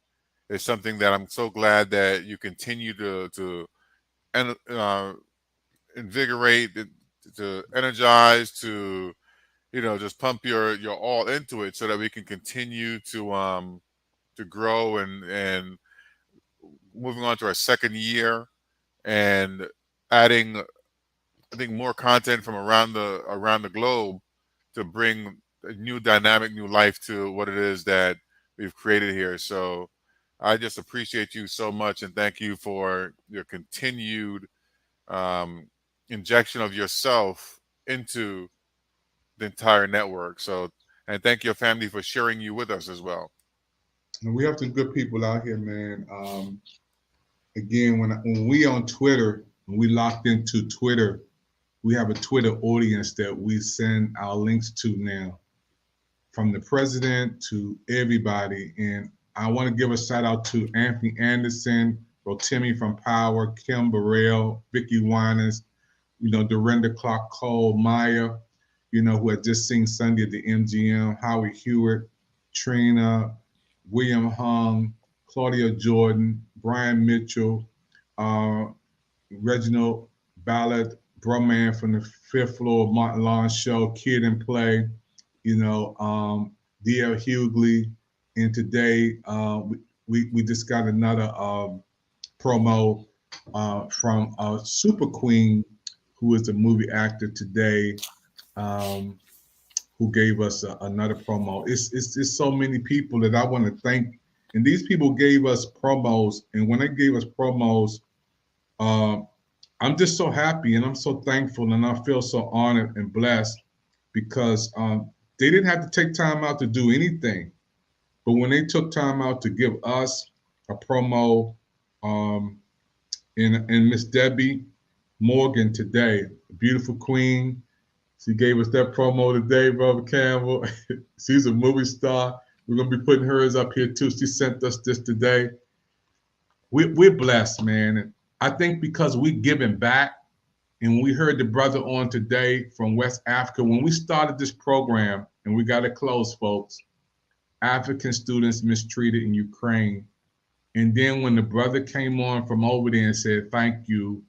is something that I'm so glad that you continue to invigorate, to energize, to just pump your all into it, so that we can continue to grow and moving on to our second year and adding, I think, more content from around the globe to bring a new dynamic, new life to what it is that we've created here. So I just appreciate you so much, and thank you for your continued injection of yourself into the entire network. So, and thank your family for sharing you with us as well. And we have some good people out here, man. Again, when we on Twitter, when we locked into Twitter, we have a Twitter audience that we send our links to now, from the president to everybody. And I want to give a shout out to Anthony Anderson, Rotimi from Power, Kim Burrell, Vicky Winans, Dorinda Clark Cole, Maya, who had just seen Sunday at the MGM, Howie Hewitt, Trina, William Hung, Claudia Jordan, Brian Mitchell, Reginald Ballard, Broman from the fifth floor, Martin Lawrence Show, Kid and Play, D.L. Hughley. And today we just got another promo from Super Queen, who is a movie actor today, who gave us another promo. It's so many people that I want to thank. And these people gave us promos. And when they gave us promos, I'm just so happy and I'm so thankful, and I feel so honored and blessed, because they didn't have to take time out to do anything. But when they took time out to give us a promo, and Miss Debbie Morgan today, a beautiful queen, she gave us that promo today, Brother Campbell. She's a movie star. We're going to be putting hers up here too. She sent us this today. We're blessed, man. And I think because we giving back, and we heard the brother on today from West Africa, when we started this program, and we got to close, folks, African students mistreated in Ukraine. And then when the brother came on from over there and said, thank you,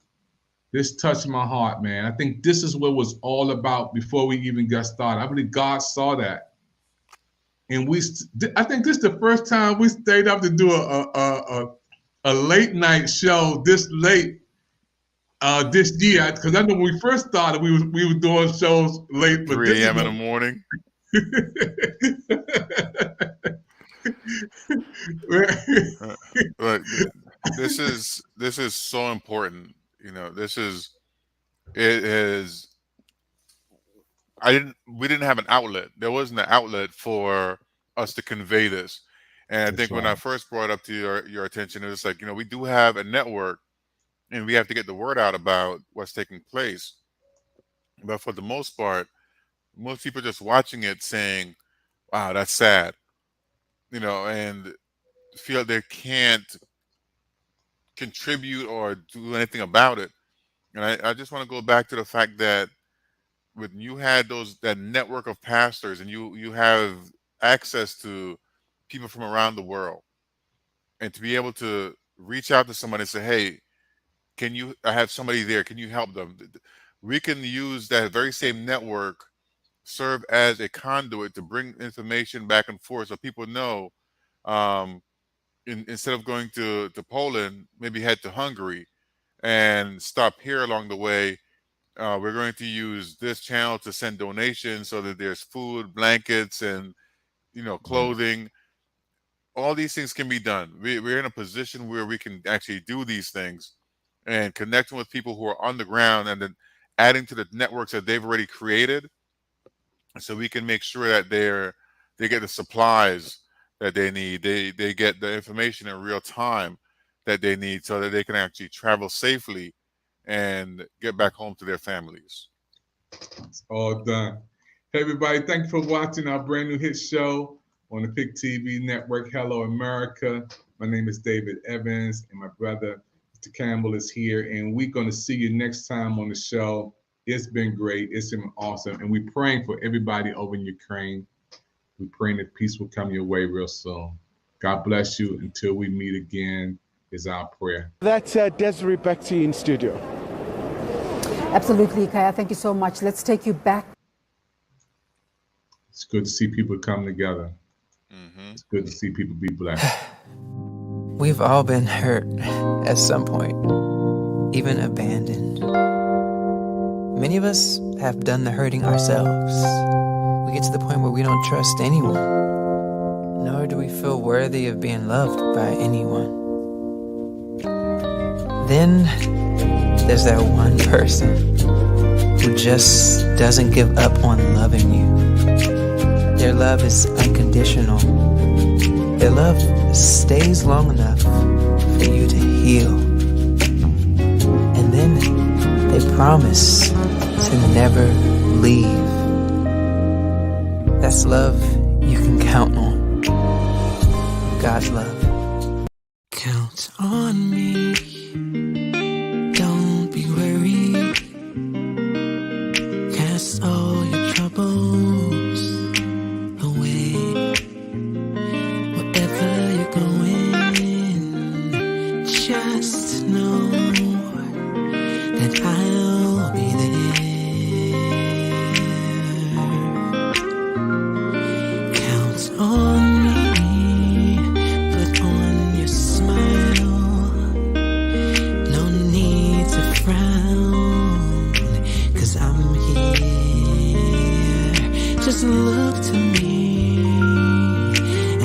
this touched my heart, man. I think this is what it was all about before we even got started. I believe God saw that. And I think this is the first time we stayed up to do a late night show this late this year. Because I know when we first started, we were doing shows late. 3 a.m. in the morning. But this is so important. We didn't have an outlet. There wasn't an outlet for us to convey this. And I think when I first brought it up to your attention, it was like, we do have a network and we have to get the word out about what's taking place. But for the most part, most people just watching it saying, wow, that's sad, and feel they can't contribute or do anything about it. And I just want to go back to the fact that when you had that network of pastors, and you have access to people from around the world, and to be able to reach out to somebody and say, hey, I have somebody there, can you help them? We can use that very same network, serve as a conduit to bring information back and forth, so people know, instead of going to Poland, maybe head to Hungary, and stop here along the way. We're going to use this channel to send donations so that there's food, blankets, and clothing. All these things can be done. We're in a position where we can actually do these things and connecting with people who are on the ground and then adding to the networks that they've already created, so we can make sure that they get the supplies that they need. They get the information in real time that they need so that they can actually travel safely and get back home to their families. It's all done. Hey, everybody, thank you for watching our brand new hit show on the PIC TV network, Hello America. My name is David Evans, and my brother, Mr. Campbell, is here, and we're going to see you next time on the show. It's been great. It's been awesome, and we're praying for everybody over in Ukraine. We're praying that peace will come your way real soon. God bless you. Until we meet again is our prayer. That's Desiree, back to you in studio. Absolutely, Kaya. Thank you so much. Let's take you back. It's good to see people come together. It's good to see people be blessed. We've all been hurt at some point, even abandoned. Many of us have done the hurting ourselves. We get to the point where we don't trust anyone, nor do we feel worthy of being loved by anyone. Then there's that one person who just doesn't give up on loving you. Their love is unconditional. Their love stays long enough for you to heal. And then they promise to never leave. That's love you can count on. God's love. Count on me. Don't be worried. Cast all your troubles away. Wherever you're going, just know that I'll be there. Count on me, put on your smile. No need to frown, 'cause I'm here. Just look to me,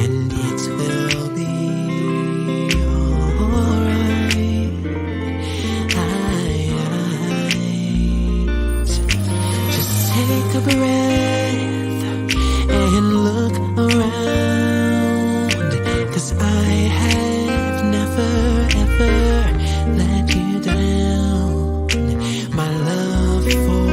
and it will be alright. Just take a breath and look around, 'cause I have never ever let you down. My love for